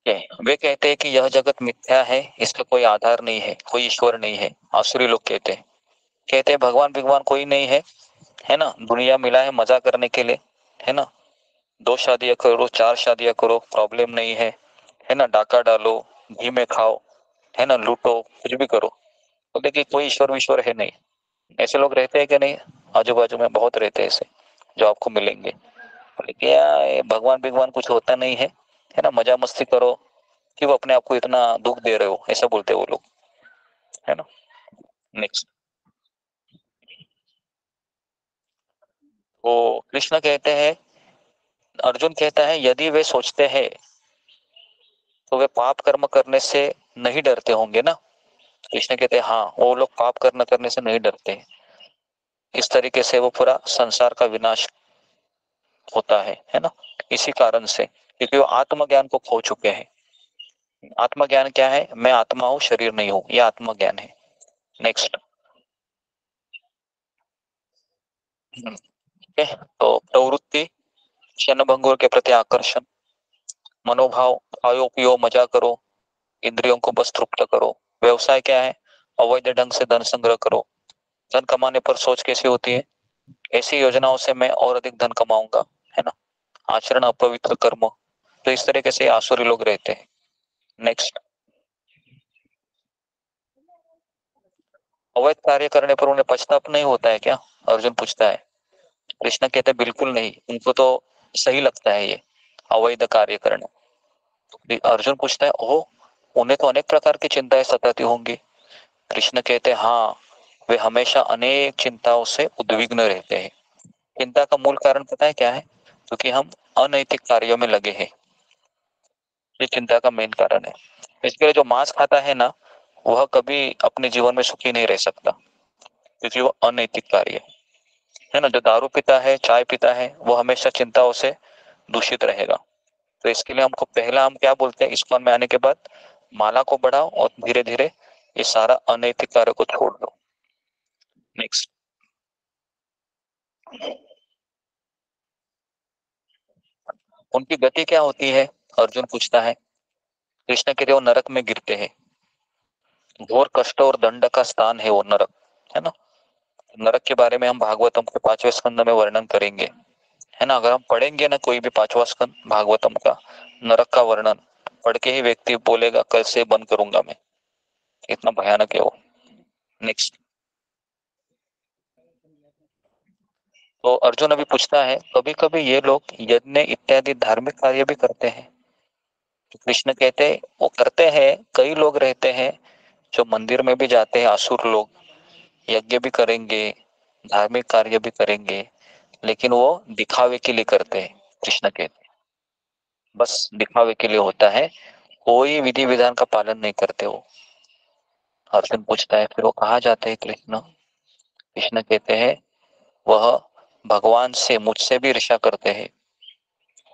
वे कहते हैं कि यह जगत मिथ्या है, इसका कोई आधार नहीं है, कोई ईश्वर नहीं है। आसुरी लोग कहते हैं भगवान भगवान कोई नहीं है ना, दुनिया मिला है मजा करने के लिए, है ना, 2 शादियां करो, 4 शादियां करो, प्रॉब्लम नहीं है ना, डाका डालो, घी में खाओ, है ना, लूटो, कुछ भी करो। तो देखिए कोई ईश्वर विश्वर है नहीं। ऐसे लोग रहते हैं कि नहीं? आजू बाजू में बहुत रहते हैं ऐसे, जो आपको मिलेंगे। क्या भगवान भगवान कुछ होता नहीं है ना, मजा मस्ती करो, क्यों अपने आप को इतना दुख दे रहे हो, ऐसा बोलते हैं वो लोग, है ना। नेक्स्ट, वो कृष्ण कहते हैं, अर्जुन कहता है यदि वे सोचते हैं तो वे पाप कर्म करने से नहीं डरते होंगे ना। कृष्ण कहते हैं हाँ, वो लोग पाप कर्म करने से नहीं डरते। इस तरीके से वो पूरा संसार का विनाश होता है ना। इसी कारण से, क्योंकि वो आत्मज्ञान को खो चुके हैं। आत्मज्ञान क्या है? मैं आत्मा हूँ, शरीर नहीं हूँ, यह आत्मज्ञान है। नेक्स्ट, तो प्रवृत्ति, क्षणभंगुर के प्रति आकर्षण, मनोभाव, खाओ पियो मजा करो, इंद्रियों को बस तृप्त करो। व्यवसाय क्या है? अवैध ढंग से धन संग्रह करो। धन कमाने पर सोच कैसी होती है? ऐसी योजनाओं से मैं और अधिक धन कमाऊंगा, है ना। आचरण अपवित्र कर्म, तो इस तरीके से आसुरी लोग रहते हैं। नेक्स्ट, अवैध कार्य करने पर उन्हें पछताप नहीं होता है क्या? अर्जुन पूछता है। कृष्ण कहते हैं बिल्कुल नहीं, उनको तो सही लगता है ये अवैध कार्य करना। अर्जुन पूछता है ओह, उन्हें तो अनेक प्रकार की चिंताएं सताती होंगी। कृष्ण कहते हैं हाँ, वे हमेशा अनेक चिंताओं से उद्विग्न रहते हैं। चिंता का मूल कारण पता है क्या है? क्योंकि हम अनैतिक कार्यों में लगे हैं, ये चिंता का मेन कारण है। इसके लिए जो मांस खाता है ना, वह कभी अपने जीवन में सुखी नहीं रह सकता, क्योंकि वो अनैतिक कार्य है ना। जो दारू पीता है, चाय पीता है, वो हमेशा चिंताओं से दूषित रहेगा। तो इसके लिए हमको पहला हम क्या बोलते हैं, इस्कॉन में आने के बाद माला को बढ़ाओ और धीरे धीरे ये सारा अनैतिक कार्य को छोड़ दो। नेक्स्ट, उनकी गति क्या होती है? अर्जुन पूछता है। कृष्ण कहते वो नरक में गिरते हैं। घोर कष्ट और दंड का स्थान है वो नरक, है ना। नरक के बारे में हम भागवतम के 5वें स्कंद में वर्णन करेंगे, है ना। अगर हम पढ़ेंगे ना कोई भी 5वां स्कंद भागवतम का, नरक का वर्णन पढ़ के ही व्यक्ति बोलेगा कैसे बंद करूंगा मैं, इतना भयानक है वो। नेक्स्ट, तो अर्जुन अभी पूछता है कभी कभी ये लोग यज्ञ इत्यादि धार्मिक कार्य भी करते हैं। तो कृष्ण कहते हैं वो करते हैं। कई लोग रहते हैं जो मंदिर में भी जाते हैं, असुर लोग, यज्ञ भी करेंगे, धार्मिक कार्य भी करेंगे, लेकिन वो दिखावे के लिए करते हैं। कृष्ण कहते हैं बस दिखावे के लिए होता है, कोई विधि विधान का पालन नहीं करते वो। अर्जुन पूछता है फिर वो कहाँ जाते हैं कृष्ण? कृष्ण कहते हैं वह भगवान से, मुझसे भी ईर्ष्या करते हैं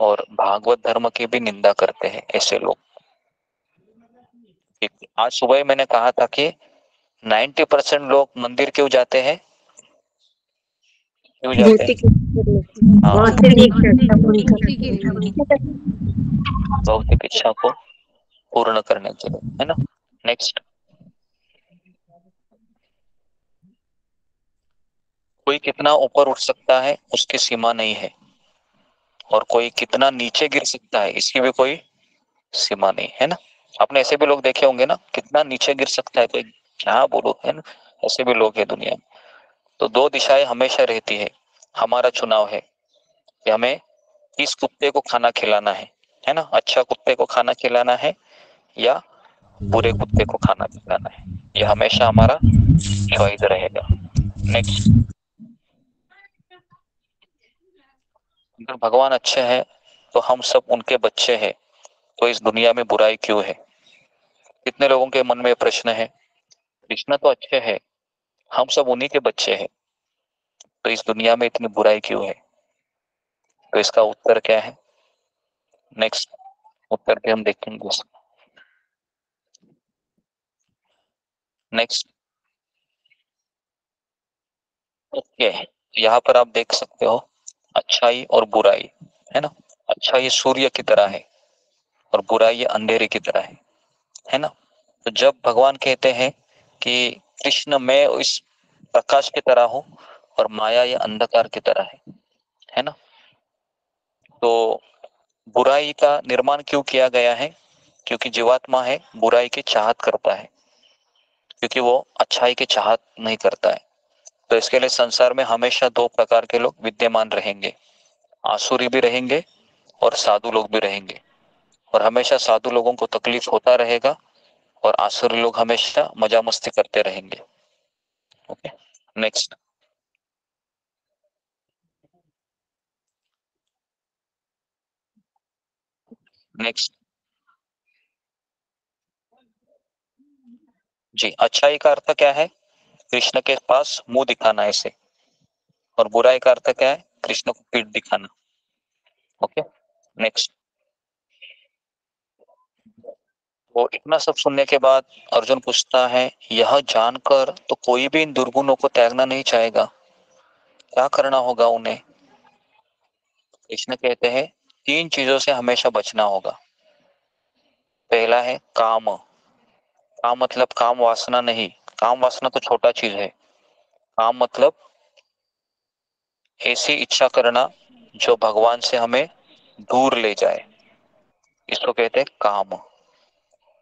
और भागवत धर्म की भी निंदा करते हैं ऐसे लोग। आज सुबह मैंने कहा था कि 90% लोग मंदिर क्यों जाते हैं? क्यों जाते हैं? भौतिक इच्छा को पूर्ण करने के लिए, है ना। नेक्स्ट, कोई कितना ऊपर उठ सकता है उसकी सीमा नहीं है, और कोई कितना नीचे गिर सकता है इसकी भी कोई सीमा नहीं, है ना। आपने ऐसे भी लोग देखे होंगे ना, कितना नीचे गिर सकता है कोई, क्या बोलो, है ना। ऐसे भी लोग हैं दुनिया में। तो 2 दिशाएं हमेशा रहती है। हमारा चुनाव है कि हमें किस कुत्ते को खाना खिलाना है ना। अच्छा कुत्ते को खाना खिलाना है या बुरे कुत्ते को खाना खिलाना है, ये हमेशा हमारा चॉइस रहेगा। नेक्स्ट, अगर भगवान अच्छे हैं तो हम सब उनके बच्चे हैं, तो इस दुनिया में बुराई क्यों है? कितने लोगों के मन में प्रश्न है? कृष्ण तो अच्छे हैं, हम सब उन्हीं के बच्चे हैं, तो इस दुनिया में इतनी बुराई क्यों है? तो इसका उत्तर क्या है? नेक्स्ट उत्तर पे हम देखेंगे। नेक्स्ट ओके, यहाँ पर आप देख सकते हो अच्छाई और बुराई, है ना। अच्छाई सूर्य की तरह है और बुराई अंधेरे की तरह है ना। तो जब भगवान कहते हैं कि कृष्ण मैं इस प्रकाश की तरह हूं और माया ये अंधकार की तरह है ना। तो बुराई का निर्माण क्यों किया गया है? क्योंकि जीवात्मा है बुराई की चाहत करता है, क्योंकि वो अच्छाई की चाहत नहीं करता है। तो इसके लिए संसार में हमेशा दो प्रकार के लोग विद्यमान रहेंगे, आसुरी भी रहेंगे और साधु लोग भी रहेंगे। और हमेशा साधु लोगों को तकलीफ होता रहेगा और आसुरी लोग हमेशा मजा मस्ती करते रहेंगे। Okay, next. नेक्स्ट जी, अच्छाई का अर्थ क्या है? कृष्ण के पास मुंह दिखाना ऐसे, और बुराई का अर्थ क्या है? कृष्ण को पीठ दिखाना। Okay, next. तो इतना सब सुनने के बाद अर्जुन पूछता है, यह जानकर तो कोई भी इन दुर्गुणों को त्यागना नहीं चाहेगा, क्या करना होगा उन्हें? कृष्ण कहते हैं तीन चीजों से हमेशा बचना होगा। पहला है काम। काम मतलब काम वासना नहीं, काम वासना तो छोटा चीज है। काम मतलब ऐसी इच्छा करना जो भगवान से हमें दूर ले जाए, इसको कहते हैं काम।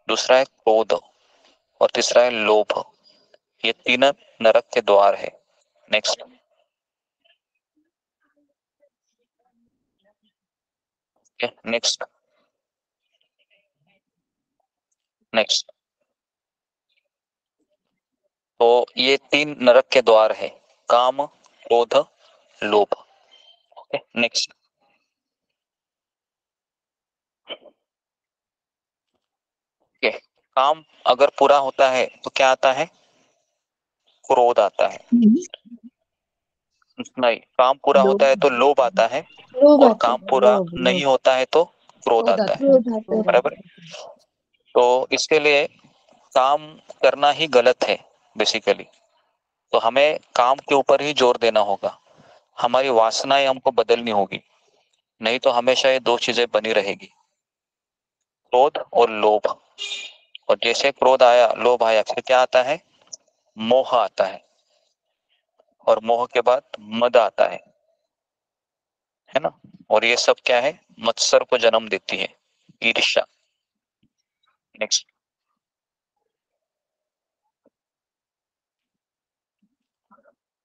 दूसरा है क्रोध और तीसरा है लोभ। ये तीन नरक के द्वार है। नेक्स्ट। नेक्स्ट। नेक्स्ट। तो ये तीन नरक के द्वार है, काम, क्रोध, लोभ। Okay, next. ओके, काम अगर पूरा होता है तो क्या आता है? क्रोध आता है। नहीं, काम पूरा होता है तो लोभ आता है, और काम पूरा नहीं होता है तो क्रोध आता है। बराबर। तो इसके लिए काम करना ही गलत है बेसिकली। तो हमें काम के ऊपर ही जोर देना होगा, हमारी वासनाएं हमको बदलनी होगी, नहीं तो हमेशा ये दो चीजें बनी रहेगी, क्रोध और लोभ। और जैसे क्रोध आया, लोभ आया, फिर क्या आता है? मोह आता है, और मोह के बाद मद आता है ना। और ये सब क्या है? मत्सर को जन्म देती है, ईर्ष्या। नेक्स्ट।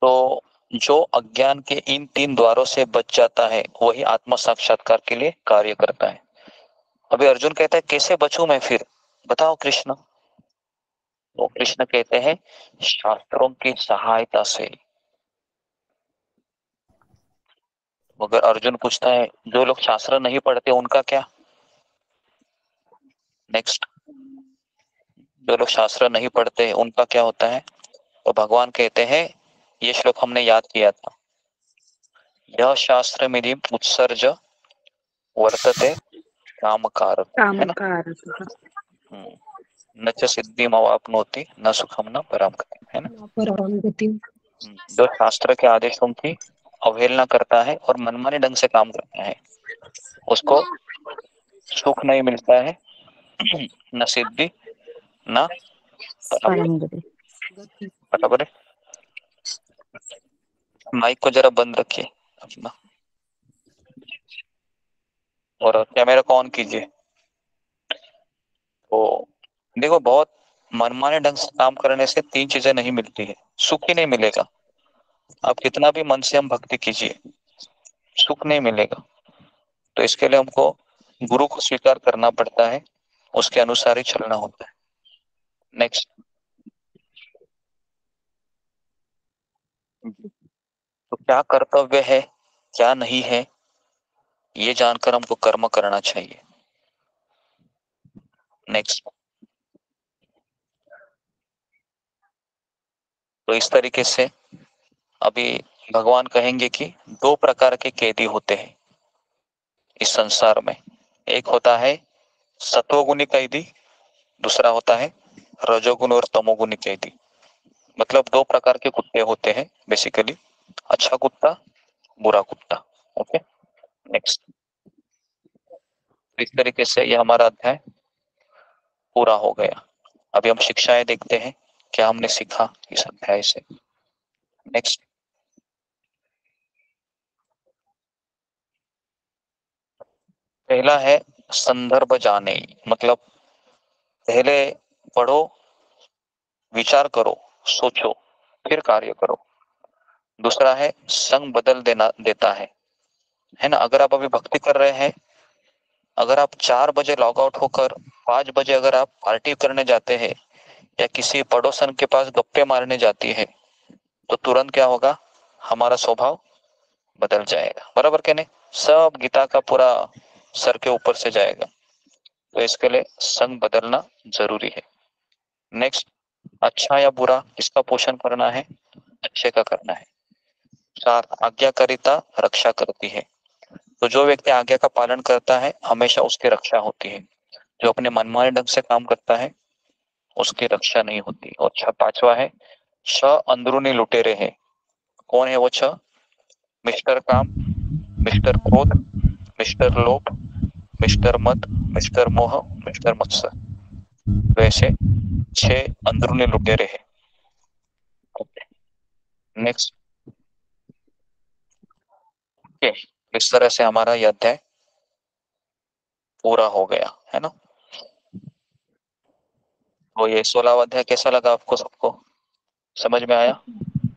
तो जो अज्ञान के इन तीन द्वारों से बच जाता है वही आत्म साक्षात्कार के लिए कार्य करता है। अभी अर्जुन कहता है कैसे बचूं मैं फिर, बताओ कृष्ण। तो कृष्ण कहते हैं शास्त्रों की सहायता से। अगर अर्जुन पूछता है जो लोग शास्त्र नहीं पढ़ते उनका क्या? नेक्स्ट। जो लोग शास्त्र नहीं पढ़ते उनका क्या होता है? तो भगवान कहते हैं, ये श्लोक हमने याद किया था, यह शास्त्र मेरी उत्सर्ज वर्तते कामकारक, है ना। न च सिद्धिम अवाप्नोति न सुखम न परम गतिम, है ना। परम गति। जो शास्त्र के आदेशों की अवहेलना करता है और मनमाने ढंग से काम करता है उसको सुख नहीं मिलता है, न सिद्धि न परम। बराबर है। माइक को जरा बंद रखिए अपना, और कैमरा को ऑन कीजिए। तो देखो, बहुत मनमाने ढंग से काम करने से तीन चीजें नहीं मिलती है, सुख ही नहीं मिलेगा। आप कितना भी मन से हम भक्ति कीजिए, सुख नहीं मिलेगा। तो इसके लिए हमको गुरु को स्वीकार करना पड़ता है, उसके अनुसार ही चलना होता है। नेक्स्ट। तो क्या कर्तव्य है, क्या नहीं है, ये जानकर हमको कर्म करना चाहिए। नेक्स्ट। तो इस तरीके से अभी भगवान कहेंगे कि दो प्रकार के कैदी होते हैं इस संसार में। एक होता है सत्वगुणी कैदी, दूसरा होता है रजोगुण और तमोगुणी कैदी। मतलब दो प्रकार के कुत्ते होते हैं बेसिकली, अच्छा कुत्ता, बुरा कुत्ता। Okay, next. इस तरीके से ये हमारा अध्याय पूरा हो गया। अभी हम शिक्षाएं देखते हैं, क्या हमने सीखा इस अध्याय से। नेक्स्ट। पहला है संदर्भ जाने, मतलब पहले पढ़ो, विचार करो, सोचो, फिर कार्य करो। दूसरा है संग बदल देता है ना। अगर आप अभी भक्ति कर रहे हैं, अगर आप 4 बजे लॉग आउट होकर 5 बजे अगर आप पार्टी करने जाते हैं या किसी पड़ोसन के पास गप्पे मारने जाती है, तो तुरंत क्या होगा, हमारा स्वभाव बदल जाएगा। बराबर क्या नहीं? सब गीता का पूरा सर के ऊपर से जाएगा। तो इसके लिए संग बदलना जरूरी है। नेक्स्ट, अच्छा या बुरा इसका पोषण करना है, अच्छे का करना है। 4, आज्ञाकारिता रक्षा करती है। तो जो व्यक्ति आज्ञा का पालन करता है हमेशा उसकी रक्षा होती है। जो अपने मनमाने ढंग से काम करता है उसकी रक्षा नहीं होती। और 5वां है 6 अंदरूनी लुटेरे हैं। कौन है वो 6? मिस्टर काम, मिस्टर क्रोध, मिस्टर लोभ, मिस्टर मद, मिस्टर मोह, मिस्टर मत्सर। वैसे 6 अंदरूनी लुटेरे हैं। नेक्स्ट। ओके, इस तरह से हमारा यह अध्याय पूरा हो गया है ना। तो ये 16वां अध्याय कैसा लगा आपको सबको? समझ में आया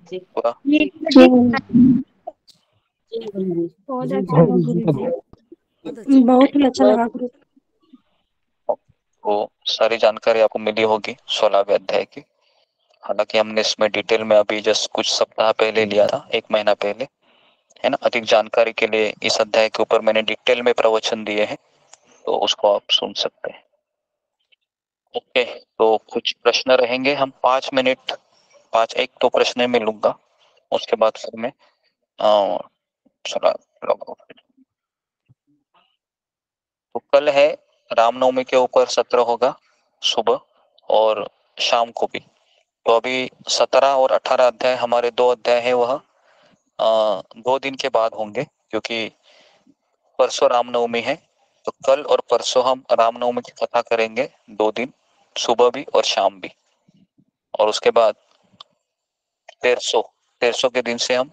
पूरा? बहुत अच्छा लगा गुरुजी। बहुत ही अच्छा लगा गुरु। वो सारी जानकारी आपको मिली होगी 16वें अध्याय की। हालांकि हमने इसमें डिटेल में अभी जस्ट कुछ सप्ताह पहले लिया था, 1 महीना पहले, है ना। अधिक जानकारी के लिए इस अध्याय के ऊपर मैंने डिटेल में प्रवचन दिए हैं, तो उसको आप सुन सकते हैं। ओके, तो कुछ प्रश्न रहेंगे। हम 5 मिनट, 1 तो प्रश्न में लूंगा, उसके बाद फिर मैं चला लॉग आउट। तो कल है रामनवमी के ऊपर सत्र होगा सुबह और शाम को भी। तो अभी 17 और 18 अध्याय हमारे 2 अध्याय है, वह 2 दिन के बाद होंगे, क्योंकि परसों रामनवमी है। तो कल और परसों हम रामनवमी की कथा करेंगे 2 दिन, सुबह भी और शाम भी। और उसके बाद 1300 के दिन से हम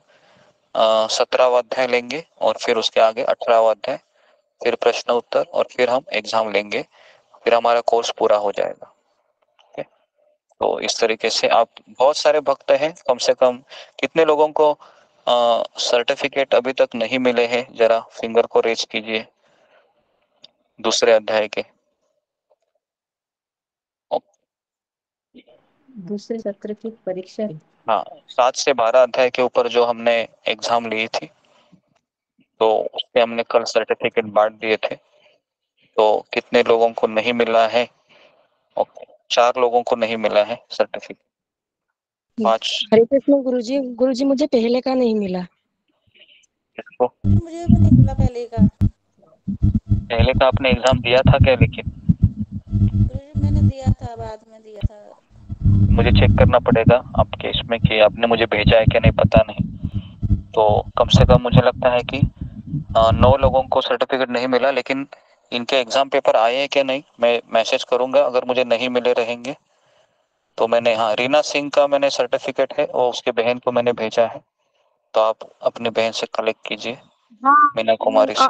17वां अध्याय लेंगे और फिर उसके आगे 18वां अध्याय, फिर प्रश्न उत्तर और फिर हम एग्जाम लेंगे। फिर हमारा कोर्स पूरा हो जाएगा। तो इस तरीके से आप बहुत सारे भक्त हैं, कम से कम कितने लोगों को सर्टिफिकेट अभी तक नहीं मिले हैं? जरा फिंगर को रेज कीजिए दूसरे अध्याय के। दूसरे सत्र की परीक्षा। हाँ, 7 से 12 अध्याय के ऊपर जो हमने एग्जाम ली थी, तो उससे हमने कल सर्टिफिकेट बांट दिए थे। तो कितने लोगों को नहीं मिला है? ओके, 4 लोगों को नहीं मिला है सर्टिफिकेट। 5 हरे कृष्ण गुरुजी। गुरुजी मुझे पहले का नहीं मिला। किसको? मुझे भी नहीं मिला पहले का। पहले का आपने एग्जाम दिया था क्या? लेकिन गुरुजी मैंने दिया था, बाद में दिया था। मुझे चेक करना पड़ेगा आपके इसमें कि आपने मुझे भेजा है क्या नहीं, पता नहीं। तो कम से कम मुझे लगता है कि 9 लोगों को सर्टिफिकेट नहीं मिला। लेकिन इनके एग्जाम पेपर आए हैं क्या नहीं, मैं मैसेज करूंगा। अगर मुझे नहीं मिले रहेंगे तो मैंने, हाँ, रीना सिंह का मैंने सर्टिफिकेट है, वो उसके बहन को मैंने भेजा है, तो आप अपनी बहन से कलेक्ट कीजिए, मीना कुमारी से।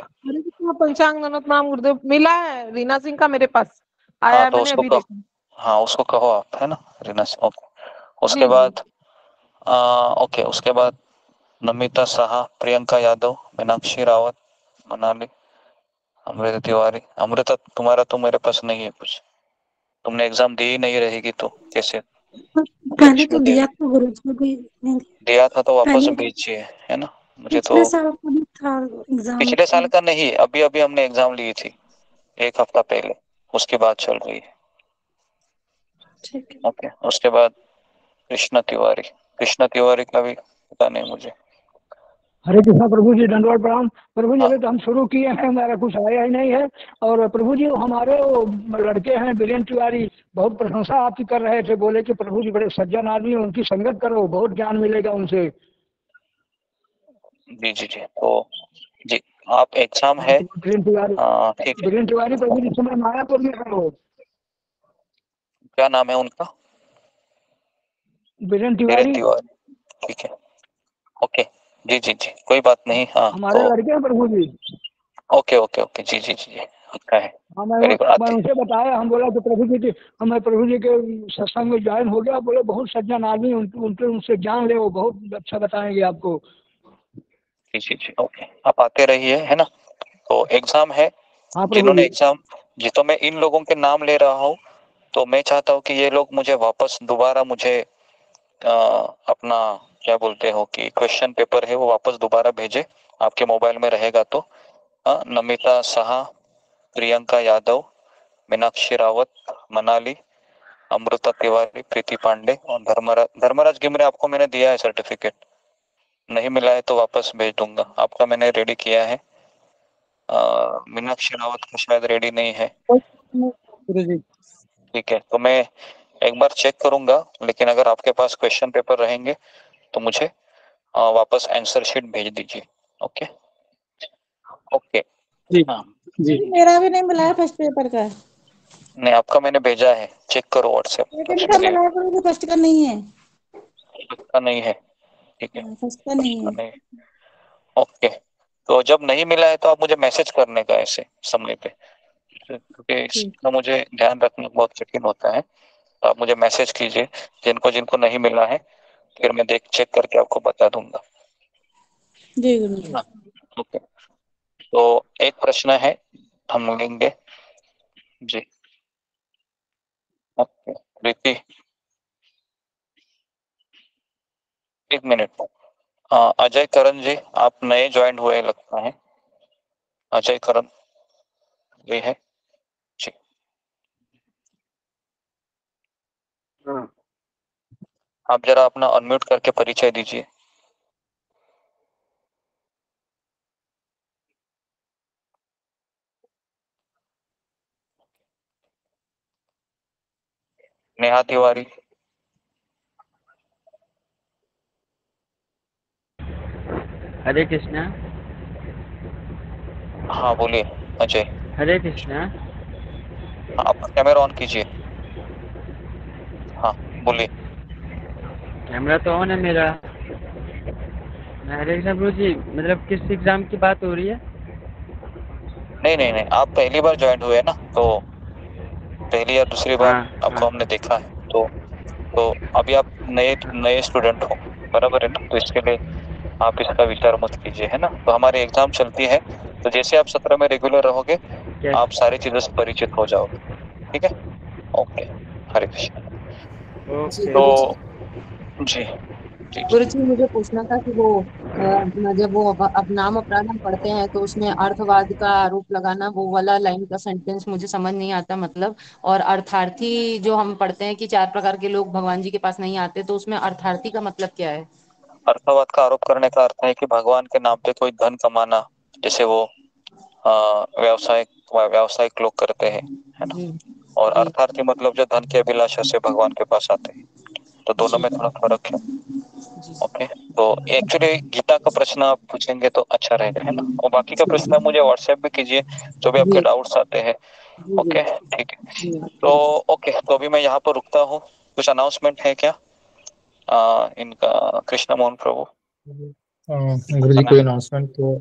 पंचांग प्रणाम गुरुदेव। मिला है रीना सिंह का मेरे पास आया हाँ, है, तो मैंने उसको अभी कहो, देखा। हाँ उसको कहो आप, है ना, रीना सिंह। ओके, उसके जी बाद ओके, उसके बाद नमिता साहा, प्रियंका यादव, मीनाक्षी रावत, मनाली, अमृता तिवारी। अमृता, तुम्हारा तो मेरे पास नहीं है कुछ, तुमने एग्जाम दी ही नहीं रहेगी तो कैसे? पहले तो दिया था गुरुजी, भी नहीं दिया था तो वापस पहले भेजिए, है ना। मुझे तो पिछले साल का भी था एग्जाम। पिछले साल का नहीं, अभी अभी हमने एग्जाम ली थी 1 हफ्ता पहले, उसकी बात चल रही है। ठीक है। ओके, उसके बाद कृष्णा तिवारी। कृष्णा तिवारी का भी पता नहीं मुझे। हरे कृष्णा प्रभु जी, दंडवत प्रणाम प्रभु जी। अभी तो हम शुरू किए हैं, हमारा कुछ आया ही नहीं है। और प्रभु जी हमारे वो लड़के हैं बीरेन तिवारी, बहुत प्रशंसा आपकी कर रहे थे, बोले कि प्रभु जी बड़े सज्जन आदमी हैं, उनकी संगत करो, बहुत ज्ञान मिलेगा उनसे। जी जी जी, तो जी आप एग्जाम है बीरेन तिवारी, ठीक है। बीरेन तिवारी प्रभु जी समय मायापुर में है वो। क्या नाम है उनका? बीरेन बीरेन तिवारी तिवारी, ठीक है, ओके। जी जी जी, कोई बात नहीं। हाँ हमारे तो लड़के हैं प्रभु जी। ओके ओके ओके, जी जी जी, अच्छा है, हाँ वेरी गुड। मैं उनसे बताया, हम बोला कि प्रभु जी के सत्संग में ज्वाइन हो गया, बोले बहुत सज्जन आदमी, उनके उनसे ज्ञान ले, वो बहुत अच्छा बताएंगे आपको। जी जी जी, ओके, आप आते रहिए, है ना। तो एग्जाम है, हाँ प्रभु जिन्होंने जी। एग्जाम, जी तो मैं इन लोगों के नाम ले रहा हूँ, तो मैं चाहता हूँ कि ये लोग मुझे वापस दोबारा मुझे अपना क्या बोलते हो कि क्वेश्चन पेपर है वो वापस दोबारा भेजे, आपके मोबाइल में रहेगा तो। नमिता साहा, प्रियंका यादव, मीनाक्षी रावत, मनाली, अमृता तिवारी, प्रीति पांडे और धर्मराज गिमरे। आपको मैंने दिया है सर्टिफिकेट, नहीं मिला है तो वापस भेज दूंगा। आपका मैंने रेडी किया है। मीनाक्षी रावत का शायद रेडी नहीं है, ठीक है। तो मैं एक बार चेक करूंगा, लेकिन अगर आपके पास क्वेश्चन पेपर रहेंगे तो मुझे वापस आंसर शीट भेज दीजिए। ओके ओके, हाँ जी मेरा भी नहीं मिला है फर्स्ट पेपर का। नहीं, आपका मैंने भेजा है, चेक करो व्हाट्सएप। सेकंड का मिला है पर फर्स्ट का नहीं है। का नहीं है, ठीक है, फर्स्ट का नहीं है। नहीं, ओके। तो जब नहीं मिला है तो आप मुझे मैसेज करने का ऐसे समय पे, क्योंकि इसका मुझे ध्यान रखना बहुत कठिन होता है। तो आप मुझे मैसेज कीजिए जिनको जिनको नहीं मिला है, फिर मैं चेक करके आपको बता दूंगा। जी गुरु जी। ओके, तो एक प्रश्न है हम लेंगे जी। ओके प्रीति, एक मिनट। अजय करण जी, आप नए ज्वाइन हुए लगता है। अजय करण जी है जी। आप जरा अपना अनम्यूट करके परिचय दीजिए। नेहा तिवारी, हरे कृष्णा। हाँ बोलिए अजय। हरे कृष्णा। आपका कैमरा ऑन कीजिए, हाँ बोलिए। कैमरा तो ऑन है मेरा। हरे कृष्णा प्रभु जी, मतलब किस एग्जाम की बात हो रही है? नहीं नहीं नहीं, आप पहली बार ज्वाइन हुए ना, तो पहली या दूसरी बार आपको हमने देखा है, तो अभी आप नए नए स्टूडेंट हो, बराबर है ना, तो इसके लिए आप इसका विचार मत कीजिए, है ना। तो हमारी एग्जाम चलती है, तो जैसे आप सत्र में रेगुलर रहोगे आप सारी चीजों से परिचित हो जाओगे, ठीक है। ओके, हरे कृष्ण। तो जी जी गुरु जी मुझे पूछना था कि वो जब वो अब नाम अपराधम पढ़ते हैं तो उसमें अर्थवाद का आरोप लगाना, वो वाला लाइन का सेंटेंस मुझे समझ नहीं आता मतलब। और अर्थार्थी जो हम पढ़ते हैं कि 4 प्रकार के लोग भगवान जी के पास नहीं आते, तो उसमें अर्थार्थी का मतलब क्या है? अर्थवाद का आरोप करने का अर्थ है कि भगवान के नाम पे कोई धन कमाना, जैसे वो व्यावसायिक लोग करते हैं, है ना। और अर्थार्थी मतलब जो धन के अभिलाषा से भगवान के पास आते हैं, तो दोनों में थोड़ा फर्क है। ओके, तो एक्चुअली गीता का प्रश्न आप पूछेंगे तो अच्छा रहेगा, है ना। और बाकी का प्रश्न मुझे व्हाट्सएप भी कीजिए, जो भी आपके डाउट्स आते हैं। ओके ठीक है, तो ओके, तो अभी मैं यहाँ पर रुकता हूँ। कुछ अनाउंसमेंट है क्या इनका? कृष्ण मोहन प्रभु गुरु जी कोई अनाउंसमेंट तो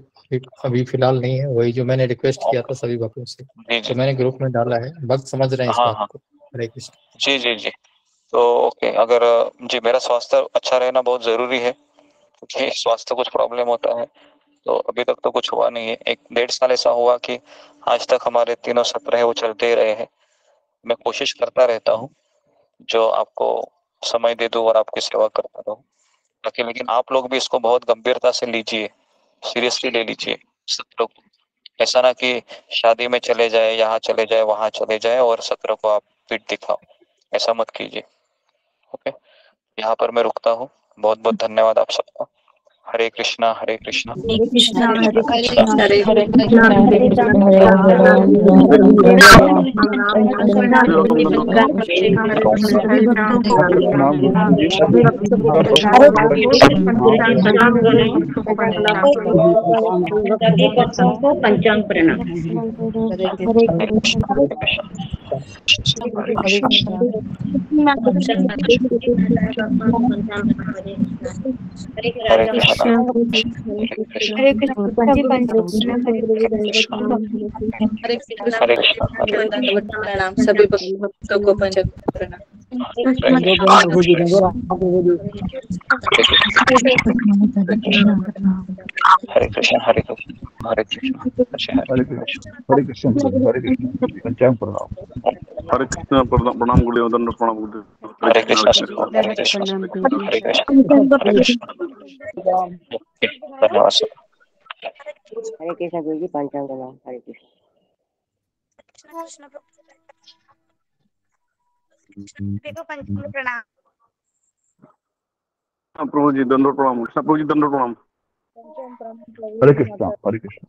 अभी फिलहाल नहीं है, वही जो मैंने रिक्वेस्ट किया था सभी भक्तों से, तो मैंने ग्रुप में डाला है, भक्त समझ रहे हैं इस बात को। हरे कृष्ण। जी जी जी, तो ओके, अगर जी मेरा स्वास्थ्य अच्छा रहना बहुत जरूरी है, क्योंकि स्वास्थ्य कुछ प्रॉब्लम होता है, तो अभी तक तो कुछ हुआ नहीं है। 1-1.5 साल ऐसा हुआ कि आज तक हमारे तीनों सत्र है वो चलते ही रहे हैं। मैं कोशिश करता रहता हूँ जो आपको समय दे दूं और आपकी सेवा करता रहूं, ताकि लेकिन आप लोग भी इसको बहुत गंभीरता से लीजिए, सीरियसली ले लीजिए सत्रों को। ऐसा ना कि शादी में चले जाए, यहाँ चले जाए, वहां चले जाए और सत्र को आप पीठ दिखाओ, ऐसा मत कीजिए। ओके, यहाँ पर मैं रुकता हूँ। बहुत बहुत धन्यवाद आप सबका। हरे कृष्णा हरे कृष्णा हरे कृष्णा हरे हरे कृष्णा कृष्णा हरे हरे कृष्णा हरे कृष्णा हरे सभी भक्तों को सभी भक्तों को पंचांग प्रणाम। हरे कृष्णा हरे कृष्णा हरे कृष्णा हरे कृष्ण जी पंचांग हरे कृष्णा हरे प्रणाम सभी भक्तों को पंचांग प्रणाम। प्रभु जी हरे कृष्णा हरे कृष्णा हरे कृष्णा हरे कृष्ण पंचांग प्रणाम। हरे कृष्ण प्रणाम गुरुदेव दंड प्रणाम गुरुदेव। हरे कृष्णा हरे कृष्णा हरे कृष्णा हरे कृष्णा धन्यवाद सर। हरे कृष्ण गुरु जी पंचांग प्रणाम। हरे कृष्ण। प्रणाम। प्रभु जी दंड प्रणाम। कृष्ण प्रभु जी दंड प्रणाम। हरे कृष्ण हरे कृष्ण।